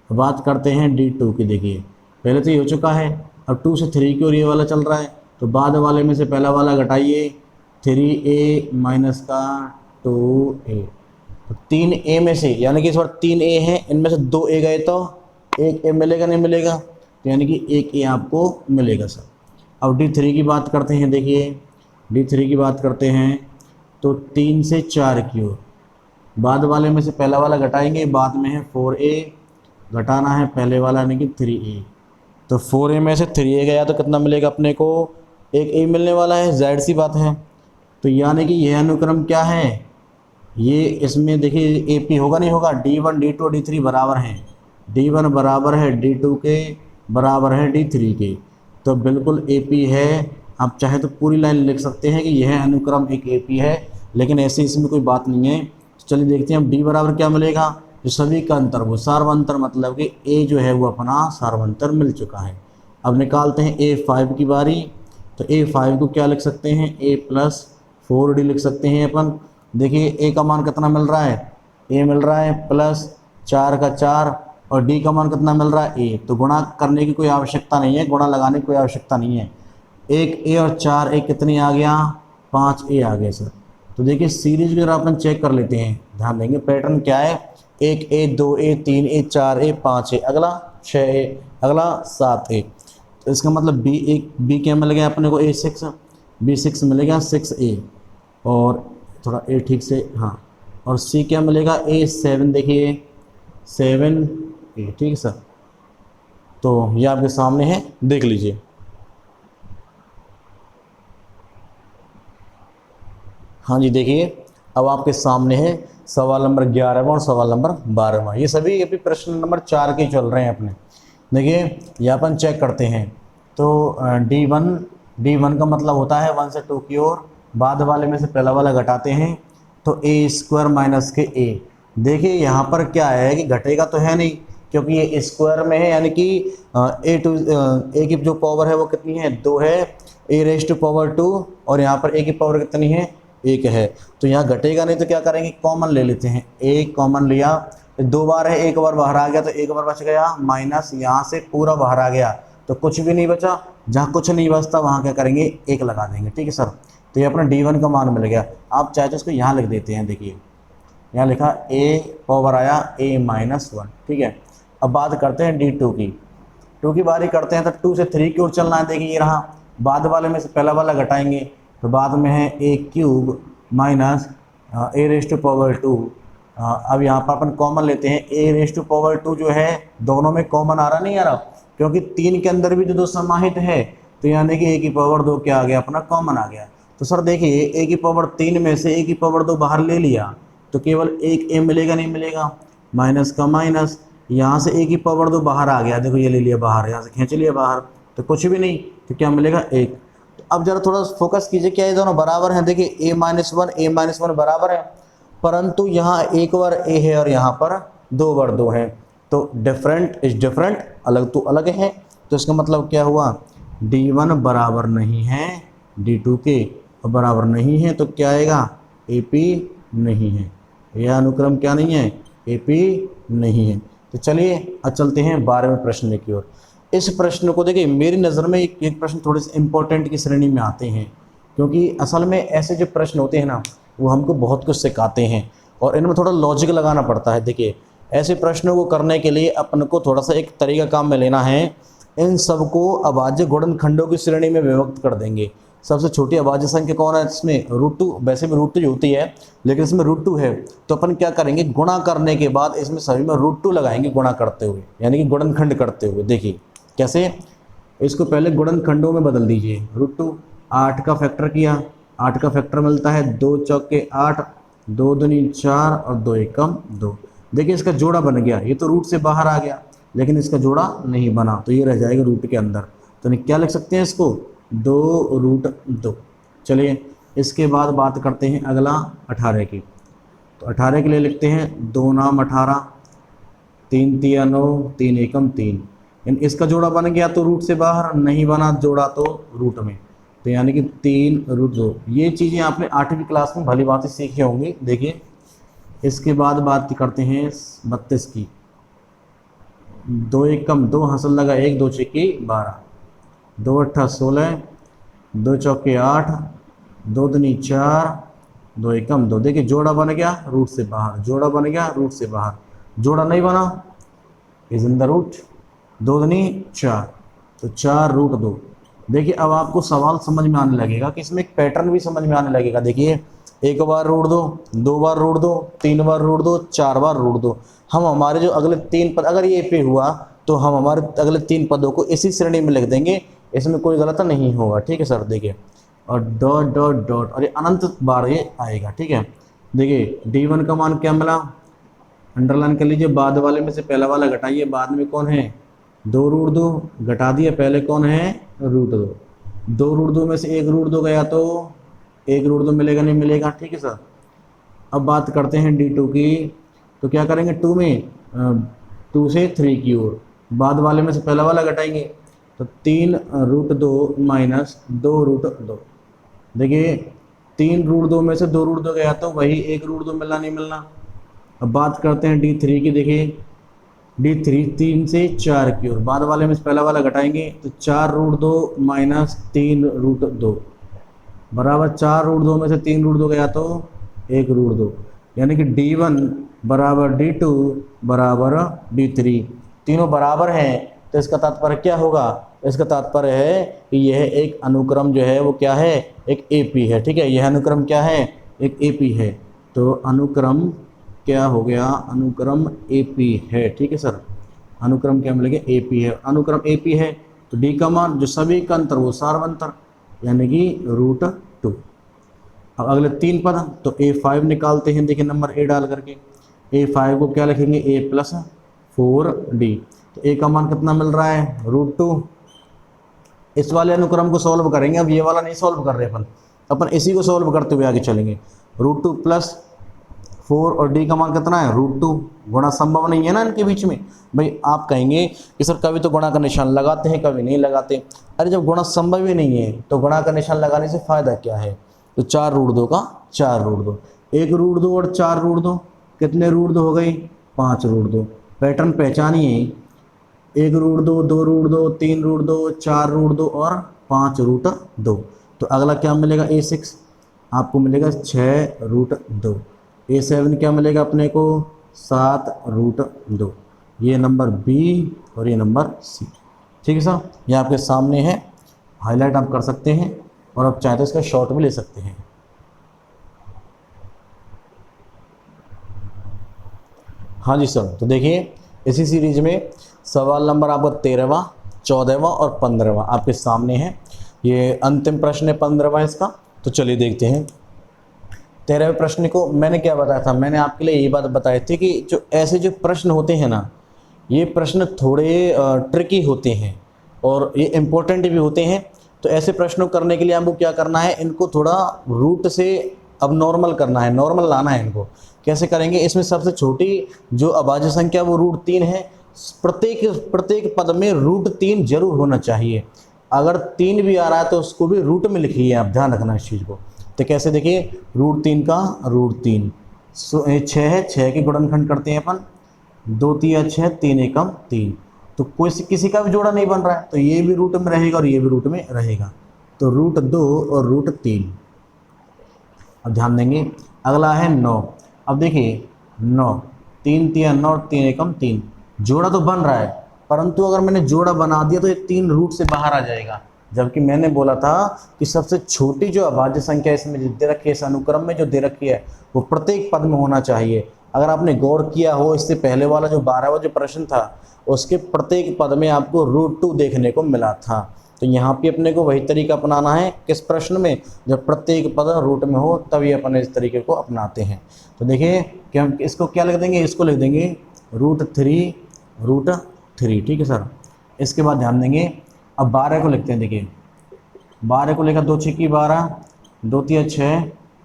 बात करते हैं D2 की। देखिए पहले तो ये हो चुका है, अब 2 से 3 की ओर ये वाला चल रहा है, तो बाद वाले में से पहला वाला घटाइए, 3A माइनस का 2A, तो 3A में से, यानी कि इस बार 3A है, इनमें से 2A गए तो एक A मिलेगा, नहीं मिलेगा? तो यानी कि एक A आपको मिलेगा सर। अब D3 की बात करते हैं। देखिए D3 की बात करते हैं तो 3 से 4 की ओर, बाद वाले में से पहला वाला घटाएंगे, बाद में है 4A घटाना है पहले वाला यानी कि 3A, तो 4A में से 3A गया तो कितना मिलेगा अपने को? एक A मिलने वाला है, जाहिर सी बात है। तो यानी कि यह अनुक्रम क्या है? ये इसमें देखिए AP होगा, नहीं होगा? D1 D2 D3 बराबर हैं, D1 बराबर है D2 के, बराबर है D3 के, तो बिल्कुल AP है। आप चाहे तो पूरी लाइन लिख सकते हैं कि यह अनुक्रम एक AP है, लेकिन ऐसे इसमें कोई बात नहीं है। तो चलिए देखते हैं अब D बराबर क्या मिलेगा? जो सभी का अंतर, वो सार्वंतर, मतलब कि A जो है वो अपना सार्वंतर मिल चुका है। अब निकालते हैं A5 की बारी। तो A5 को क्या लिख सकते हैं? A प्लस 4D लिख सकते हैं अपन। देखिए A का मान कितना मिल रहा है? A मिल रहा है प्लस 4 का 4, और D का मान कितना मिल रहा है? A। तो गुणा करने की कोई आवश्यकता नहीं है, गुणा लगाने की कोई आवश्यकता नहीं है। एक A और 4A कितनी आ गया? 5A आ गया सर। तो देखिए सीरीज को अपन चेक कर लेते हैं, ध्यान देंगे पैटर्न क्या है। 1A 2A 3A 4A 5A, अगला 6A, अगला 7A। तो इसका मतलब B क्या मिल गया अपने को? B6 मिलेगा 6A, और थोड़ा A ठीक से, हाँ, और C क्या मिलेगा? A7, देखिए 7A। ठीक है सर। तो ये आपके सामने है, देख लीजिए। हाँ जी देखिए, अब आपके सामने है सवाल नंबर 11वां और सवाल नंबर 12वां। ये सभी अभी प्रश्न नंबर 4 के चल रहे हैं अपने। देखिए ये अपन चेक करते हैं। तो D1 का मतलब होता है 1 से 2 की ओर, बाद वाले में से पहला वाला घटाते हैं तो A² माइनस के A। देखिए यहाँ पर क्या है कि घटेगा तो है नहीं, क्योंकि ये स्क्वायर में है, यानी कि A की जो पावर है वो कितनी है? 2 है, A⁻², और यहाँ पर A की पावर कितनी है? 1 है। तो यहाँ घटेगा नहीं, तो क्या करेंगे? कॉमन ले लेते हैं। A कॉमन लिया, 2 बार है, 1 बार बाहर आ गया तो 1 बार बच गया, माइनस यहाँ से पूरा बाहर आ गया तो कुछ भी नहीं बचा। जहाँ कुछ नहीं बचता वहाँ क्या करेंगे? 1 लगा देंगे। ठीक है सर। तो ये अपना D1 का मान मिल गया। आप चाहे तो इसको यहाँ लिख देते हैं। देखिए यहाँ लिखा A पावर आया A-1। ठीक है। अब बात करते हैं D2 की। 2 की बारी करते हैं तो 2 से 3 की ओर चलना है। देखिए ये रहा, बाद वाले में से पहला वाला घटाएंगे तो बाद में है A³ माइनस A⁻²। अब यहाँ पर अपन कॉमन लेते हैं। A⁻² जो है दोनों में कॉमन आ रहा, नहीं आ रहा, क्योंकि 3 के अंदर भी जो 2 समाहित है, तो यानी कि A⁻² क्या आ गया? अपना कॉमन आ गया। तो सर देखिए A⁻3 में से A⁻² बाहर ले लिया तो केवल एक A मिलेगा, नहीं मिलेगा? माइनस का माइनस, यहाँ से A⁻² बाहर आ गया, देखो ये ले लिया बाहर, यहाँ से खींच लिया बाहर तो कुछ भी नहीं, तो क्या मिलेगा? 1। तो अब जरा थोड़ा फोकस कीजिए, क्या ये दोनों बराबर हैं? देखिए A-1 बराबर है, परंतु यहाँ एक बार A है और यहाँ पर 2 बार 2 है, तो डिफरेंट इज डिफरेंट, अलग तो अलग है। तो इसका मतलब क्या हुआ? D1 बराबर नहीं है D2 के, और बराबर नहीं है तो क्या आएगा? AP नहीं है। यह अनुक्रम क्या नहीं है? AP नहीं है। तो चलिए अब चलते हैं 12वें प्रश्न की ओर। इस प्रश्न को देखिए, मेरी नज़र में एक प्रश्न थोड़े से इम्पोर्टेंट की श्रेणी में आते हैं, क्योंकि असल में ऐसे जो प्रश्न होते हैं ना, वो हमको बहुत कुछ सिखाते हैं और इनमें थोड़ा लॉजिक लगाना पड़ता है। देखिए, ऐसे प्रश्नों को करने के लिए अपन को थोड़ा सा एक तरीका काम में लेना है। इन सबको अभाज्य गुणनखंडों की श्रेणी में विभक्त कर देंगे। सबसे छोटी अभाज्य संख्या कौन है इसमें? √2। वैसे में √2 होती है, लेकिन इसमें √2 है, तो अपन क्या करेंगे, गुणा करने के बाद इसमें सभी में √2 लगाएंगे गुणा करते हुए, यानी कि गुणनखंड करते हुए। देखिए कैसे, इसको पहले गुणनखंडों में बदल दीजिए। √2 8 का फैक्टर किया, 8 का फैक्टर मिलता है 2 चौके 8, 2 दूनी 4 और 2 एकम 2। देखिए इसका जोड़ा बन गया, ये तो रूट से बाहर आ गया, लेकिन इसका जोड़ा नहीं बना, तो ये रह जाएगा रूट के अंदर। तो क्या लिख सकते हैं इसको? 2√2। चलिए इसके बाद बात करते हैं अगला 18 की। तो 18 के लिए लिखते हैं 2 नाम 18, 3 तिया 9, 3 एकम 3। इसका जोड़ा बन गया तो रूट से बाहर, नहीं बना जोड़ा तो रूट में, तो यानी कि 3√2। ये चीज़ें आपने 8वीं क्लास में भली बात सीखी होंगी। देखिए इसके बाद बात करते हैं 32 की। 2 एकम 2, हासिल लगा 1, 2 छक्के 12, 2 अट्ठा 16, 2 चौके 8, 2 दूनी 4, 2 एकम 2। देखिए जोड़ा बन गया रूट से बाहर, जोड़ा बन गया रूट से बाहर, जोड़ा नहीं बना इज इन द रूट। 2 दूनी 4, तो 4√2। देखिए अब आपको सवाल समझ में आने लगेगा कि इसमें एक पैटर्न भी समझ में आने लगेगा। देखिए 1 बार √2, 2 बार √2, 3 बार √2, 4 बार √2। हम हमारे जो अगले 3 पद, अगर ये पे हुआ तो हम हमारे अगले 3 पदों को इसी श्रेणी में लिख देंगे, इसमें कोई गलत नहीं होगा। ठीक है सर। देखिए और डॉट डॉट डॉट, और ये अनंत बार ये आएगा। ठीक है। देखिए D1 का मान क्या मिला, अंडरलाइन कर लीजिए, बाद वाले में से पहला वाला घटाइए, बाद में कौन है 2√2, घटा दिया, पहले कौन है √2। 2√2 में से 1√2 गया तो 1√2 मिलेगा, नहीं मिलेगा। ठीक है सर। अब बात करते हैं D2 की। तो क्या करेंगे, 2 में 2 से 3 की ओर, बाद वाले में से पहला वाला घटाएंगे, तो 3√2 माइनस 2√2। देखिए 3√2 में से 2√2 गया तो वही 1√2 मिलना, नहीं मिलना। अब बात करते हैं D3 की। देखिए D3 3 से 4 की ओर, बाद वाले में से पहला वाला घटाएंगे, तो 4√2 माइनस 3√2 बराबर 4√2 में से 3√2 गया तो 1√2, यानी कि D1 बराबर D2 बराबर D3, तीनों बराबर हैं। तो इसका तात्पर्य क्या होगा, इसका तात्पर्य है कि यह एक अनुक्रम जो है वो क्या है, एक AP है। ठीक है, यह अनुक्रम क्या है, एक AP है। तो अनुक्रम क्या हो गया, अनुक्रम AP है। ठीक है सर, अनुक्रम क्या मिलेगा, AP है। अनुक्रम AP है तो D का मान जो सभी का अंतर वो सार्वंतर, यानी कि √2। अब अगले 3 पद, तो A5 निकालते हैं। देखिए नंबर A डाल करके A5 को क्या लिखेंगे, A+4D। तो A का मान कितना मिल रहा है, √2। इस वाले अनुक्रम को सॉल्व करेंगे, अब ये वाला नहीं सॉल्व कर रहे अपन इसी को सॉल्व करते हुए आगे चलेंगे। √2 + 4 और D का मान कितना है, √2। गुणा संभव नहीं है ना इनके बीच में। भाई आप कहेंगे कि सर कभी तो गुणा का निशान लगाते हैं, कभी नहीं लगाते। अरे जब गुणा संभव ही नहीं है तो गुणा का निशान लगाने से फ़ायदा क्या है। तो 4√2 का 4√2, 1√2 और 4√2 कितने √2 हो गई, 5√2। पैटर्न पहचानिए, 1√2, 2√2, 3√2, 4√2 और 5√2। तो अगला क्या मिलेगा, A6 आपको मिलेगा 6√2। A7 क्या मिलेगा अपने को, 7√2। ये नंबर B और ये नंबर C। ठीक है सर, ये आपके सामने है, हाईलाइट आप कर सकते हैं और आप चाहे तो इसका शॉर्ट भी ले सकते हैं। हाँ जी सर। तो देखिए इसी सीरीज में सवाल नंबर आपका 13वां, 14वां और 15वां आपके सामने है। ये अंतिम प्रश्न है 15वां इसका। तो चलिए देखते हैं 13वें प्रश्न को। मैंने क्या बताया था, मैंने आपके लिए ये बात बताई थी कि जो ऐसे जो प्रश्न होते हैं ना, ये प्रश्न थोड़े ट्रिकी होते हैं और ये इम्पोर्टेंट भी होते हैं। तो ऐसे प्रश्नों करने के लिए हमको क्या करना है, इनको थोड़ा रूट से अब नॉर्मल करना है, नॉर्मल लाना है इनको। कैसे करेंगे, इसमें सबसे छोटी जो अभाज्य संख्या वो √3 है। प्रत्येक पद में √3 जरूर होना चाहिए। अगर 3 भी आ रहा है तो उसको भी रूट में लिखिए, आप ध्यान रखना इस चीज़ को। तो कैसे, देखिए √3 का √3, 6 है, 6 के गुणनखंड करते हैं अपन, 2 तिया 6, 3 एकम 3। तो कोई किसी का भी जोड़ा नहीं बन रहा है, तो ये भी रूट में रहेगा और ये भी रूट में रहेगा, तो √2 और √3। अब ध्यान देंगे, अगला है 9। अब देखिए 9, 3 तिया 9 और 3 एकम 3, जोड़ा तो बन रहा है, परंतु अगर मैंने जोड़ा बना दिया तो ये 3 रूट से बाहर आ जाएगा। जबकि मैंने बोला था कि सबसे छोटी जो अभाज्य संख्या इसमें जो दे रखी है, इस अनुक्रम में जो दे रखी है, वो प्रत्येक पद में होना चाहिए। अगर आपने गौर किया हो, इससे पहले वाला जो 12वां जो प्रश्न था, उसके प्रत्येक पद में आपको √2 देखने को मिला था। तो यहाँ पे अपने को वही तरीका अपनाना है, किस प्रश्न में, जब प्रत्येक पद रूट में हो तभी अपन इस तरीके को अपनाते हैं। तो देखिए कि हम इसको क्या लिख देंगे, इसको लिख देंगे √3, ठीक है सर। इसके बाद ध्यान देंगे, अब 12 को लिखते हैं। देखिए 12 को लेकर 2 6 12, 2 तिया 6,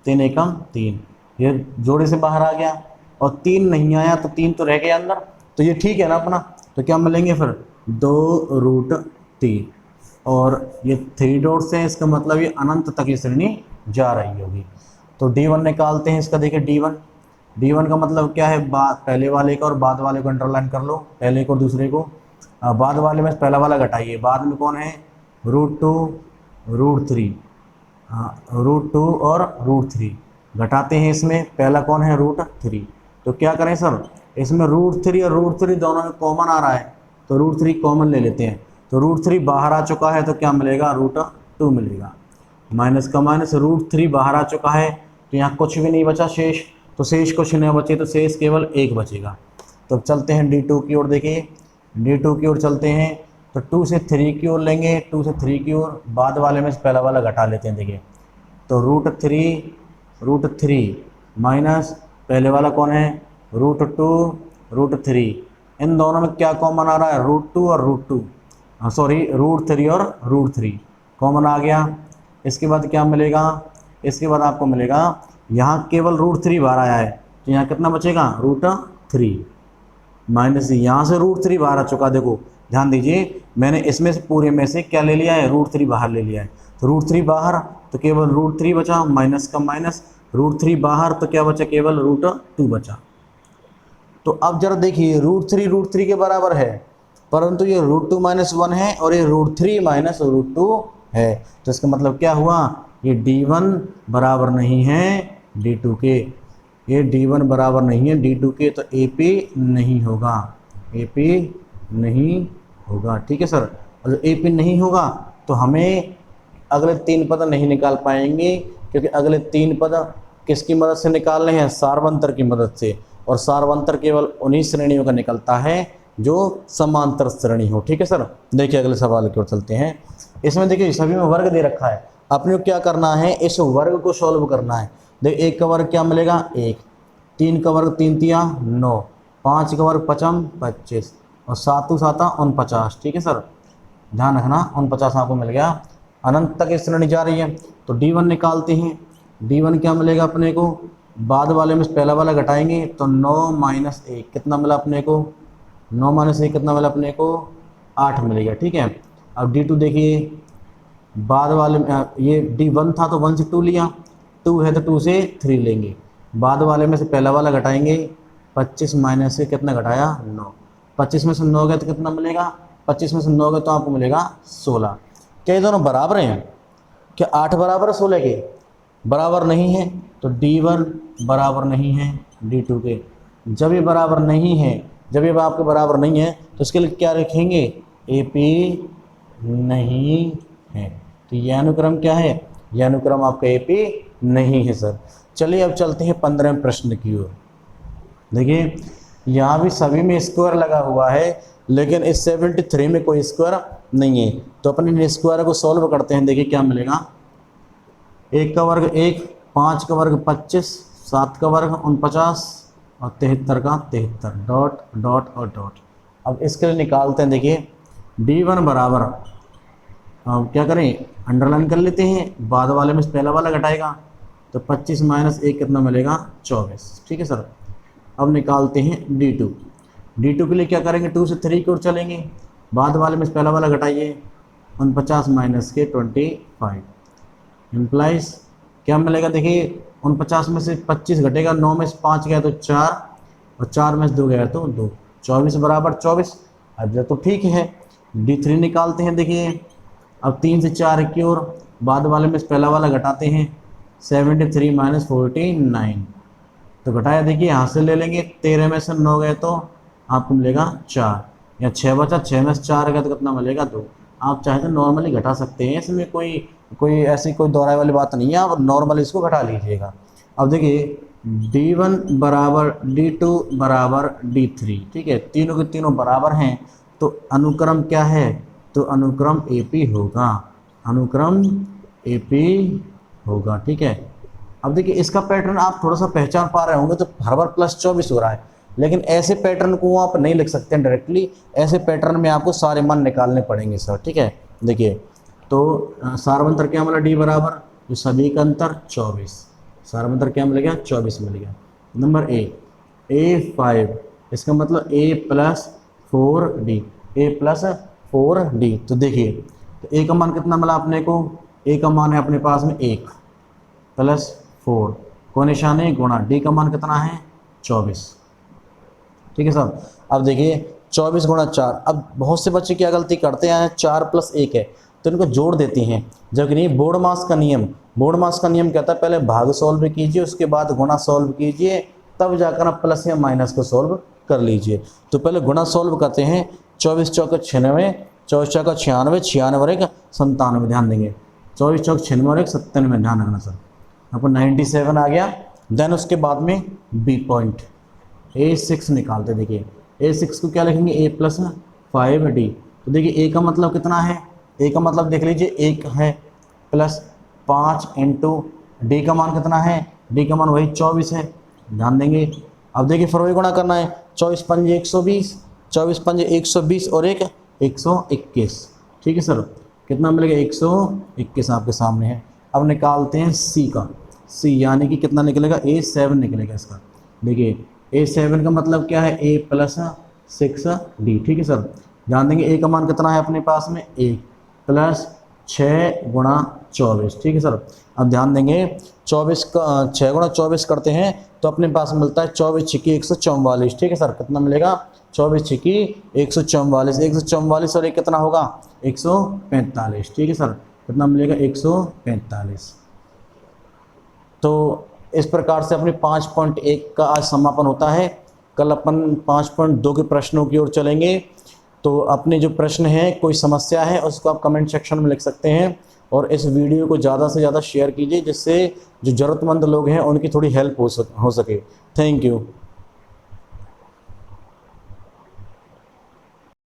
3 एकम 3, ये जोड़े से बाहर आ गया और 3 नहीं आया, तो 3 तो रह गया अंदर, तो ये ठीक है ना अपना। तो क्या मिलेंगे फिर 2√3, और ये 3 डॉट से, इसका मतलब ये अनंत तक ये श्रेणी जा रही होगी। तो D1 निकालते हैं इसका। देखिए D1 का मतलब क्या है, पहले वाले का और बाद वाले को अंडरलाइन कर लो, पहले को और दूसरे को। बाद वाले में पहला वाला घटाइए, बाद में कौन है, √2 √3, √2 और √3 घटाते हैं, इसमें पहला कौन है, √3। तो क्या करें सर, इसमें √3 और √3 दोनों में कॉमन आ रहा है, तो √3 कॉमन ले लेते हैं। तो √3 बाहर आ चुका है, तो क्या मिलेगा, √2 मिलेगा। माइनस का माइनस, √3 बाहर आ चुका है, तो यहाँ कुछ भी नहीं बचा शेष, तो शेष कुछ नहीं बचे, तो शेष केवल 1 बचेगा। तो अब चलते हैं D2 की ओर। देखिए D2 की ओर चलते हैं, तो 2 से 3 की ओर लेंगे, 2 से 3 की ओर, बाद वाले में से पहला वाला घटा लेते हैं। देखिए तो √3 माइनस पहले वाला कौन है, √2 √3, इन दोनों में क्या कॉमन आ रहा है, √2 और √2, √3 और √3 कॉमन आ गया। इसके बाद क्या मिलेगा, इसके बाद आपको मिलेगा, यहाँ केवल √3 बाहर आया है, तो यहाँ कितना बचेगा, √3 माइनस, यहाँ से √3 बाहर आ चुका। देखो ध्यान दीजिए, मैंने इसमें से पूरे में से क्या ले लिया है, √3 बाहर ले लिया है, तो √3 बाहर, तो केवल √3 बचा, माइनस का माइनस, √3 बाहर, तो क्या बचा, केवल √2 बचा। तो अब जरा देखिए, √3 के बराबर है, परंतु ये √2 - 1 है और ये √3 - √2 है, तो इसका मतलब क्या हुआ, ये D1 बराबर नहीं है D2 के, ये D1 बराबर नहीं है D2 के, तो AP नहीं होगा, AP नहीं होगा, ठीक है सर। और AP नहीं होगा तो हमें अगले 3 पद नहीं निकाल पाएंगे, क्योंकि अगले 3 पद किसकी मदद से निकालने हैं, सार्वंतर की मदद से, और सार्वंतर केवल उन्हीं श्रेणियों का निकलता है जो समांतर श्रेणी हो, ठीक है सर। देखिए अगले सवाल की ओर चलते हैं। इसमें देखिए सभी में वर्ग दे रखा है, अपने को क्या करना है, इस वर्ग को सॉल्व करना है। देखिए 1 का वर्ग क्या मिलेगा, 1, 3 का वर्ग 3 तिया 9, 5 का वर्ग 5 25 और 7 7 49, ठीक है सर। ध्यान रखना 49 आपको मिल गया, अनंत तक इस श्रेणी जा रही है। तो D1 निकालते हैं, D1 क्या मिलेगा अपने को, बाद वाले में पहला वाला घटाएंगे, तो 9 - 1 कितना मिला अपने को, 9 - 1 कितना मिला अपने को, 8 मिलेगा, ठीक है। अब D2 देखिए, बाद वाले में ये D1 था तो 1 से 2 लिया, 2 है तो 2 से 3 लेंगे, बाद वाले में से पहला वाला घटाएंगे, 25 - से कितना घटाया, 9, 25 में से 9 गया तो कितना मिलेगा, 25 में से 9 गया तो आपको मिलेगा 16। क्या ये दोनों बराबर हैं, क्या 8 बराबर है 16 के, बराबर नहीं है, तो D1 बराबर नहीं है D2 के। जब ये बराबर नहीं है, जब ये आपके बराबर नहीं है, तो इसके लिए क्या रखेंगे, AP नहीं है, तो यह अनुक्रम क्या है, यह अनुक्रम आपका AP नहीं है सर। चलिए अब चलते हैं 15वें प्रश्न की ओर। देखिए यहाँ भी सभी में स्क्वायर लगा हुआ है, लेकिन इस 73 में कोई स्क्वायर नहीं है, तो अपने स्क्वायर को सॉल्व करते हैं। देखिए क्या मिलेगा, 1 का वर्ग 1, 5 का वर्ग 25, 7 का वर्ग 49 और 73 का 73, डॉट डॉट और डॉट। अब इसके लिए निकालते हैं। देखिए D1 बराबर, अब क्या करें, अंडरलाइन कर लेते हैं, बाद वाले में पहला वाला घटाएगा, तो 25 - 1 कितना मिलेगा, 24, ठीक है सर। अब निकालते हैं D2 के लिए क्या करेंगे, 2 से 3 की ओर चलेंगे, बाद वाले में पहला वाला घटाइए, 49 - के 25 इम्प्लाइज क्या मिलेगा। देखिए 49 में से 25 घटेगा, 9 में से 5 गया तो 4 और 4 में से 2 गया तो 2, 24 बराबर 24। अब ये तो ठीक है, D3 निकालते हैं। देखिए अब 3 से 4 की ओर, बाद वाले में पहला वाला घटाते हैं, 73 माइनस 49, तो घटाया। देखिए यहाँ से ले लेंगे, 13 में से 9 गए तो आपको मिलेगा 4, या 6 बचा, 6 में से 4 गया तो कितना मिलेगा 2। आप चाहे तो नॉर्मली घटा सकते हैं, इसमें कोई कोई ऐसी कोई दोहराए वाली बात नहीं है, आप नॉर्मली इसको घटा लीजिएगा। अब देखिए D1 बराबर D2 बराबर D3, ठीक है, तीनों के तीनों बराबर हैं, तो अनुक्रम क्या है, तो अनुक्रम AP होगा, अनुक्रम AP होगा, ठीक है। अब देखिए इसका पैटर्न आप थोड़ा सा पहचान पा रहे होंगे, तो हर बार +24 हो रहा है, लेकिन ऐसे पैटर्न को आप नहीं लिख सकते हैं डायरेक्टली, ऐसे पैटर्न में आपको सारे मान निकालने पड़ेंगे सर, ठीक है। देखिए तो सारवंतर क्या मिला, D बराबर, जो सभी का अंतर 24, सारवंतर क्या मिल गया 24 मिल गया। नंबर A5, इसका मतलब A + 4D, A + 4D। तो देखिए तो A का मान कितना मिला अपने को, A का मान है अपने पास में 1 + 4 को निशान है गुणा, D का मान कितना है 24, ठीक है सर। अब देखिए 24 गुणा 4, अब बहुत से बच्चे क्या गलती करते हैं, 4 + 1 है तो इनको जोड़ देते हैं, जबकि नहीं, बोर्ड मास का नियम, बोर्ड मास का नियम कहता है पहले भाग सॉल्व कीजिए, उसके बाद गुणा सॉल्व कीजिए, तब जाकर आप प्लस या माइनस को सॉल्व कर लीजिए। तो पहले गुणा सॉल्व करते हैं, 24 चौके 96, 24 चौका 96, 96 और 1 97, ध्यान देंगे, 24 चौक 96 और 1 97, ध्यान रखना सर, आपको 97 आ गया। देन उसके बाद में बी पॉइंट A6 निकालते, देखिए A6 को क्या लिखेंगे, A + 5D। तो देखिए A का मतलब कितना है, A का मतलब देख लीजिए 1 है, + 5 × D का मान कितना है, D का मान वही 24 है, ध्यान देंगे। अब देखिए फिर वही गुणा करना है, 24 × 5 = 120, 24 × 5 = 120 और 1 121, ठीक है सर, कितना मिलेगा 121 आपके सामने है। अब निकालते हैं C का, C यानी कि कितना निकलेगा, A7 निकलेगा इसका। देखिए A7 का मतलब क्या है, A + 6D, ठीक है सर। ध्यान देंगे A का मान कितना है अपने पास में, 1 + 6 × 24, ठीक है सर। अब ध्यान देंगे 24 का 6 × 24 करते हैं तो अपने पास मिलता है 24 × 6 = 144, ठीक है सर। कितना मिलेगा, 24 × 6 = 144, 144 और 1 कितना होगा 145, ठीक है सर। कितना मिलेगा 145। तो इस प्रकार से अपनी 5.1 का आज समापन होता है। कल अपन 5.2 के प्रश्नों की ओर चलेंगे। तो अपने जो प्रश्न है, कोई समस्या है, उसको आप कमेंट सेक्शन में लिख सकते हैं, और इस वीडियो को ज़्यादा से ज़्यादा शेयर कीजिए, जिससे जो ज़रूरतमंद लोग हैं उनकी थोड़ी हेल्प हो सके। Thank you.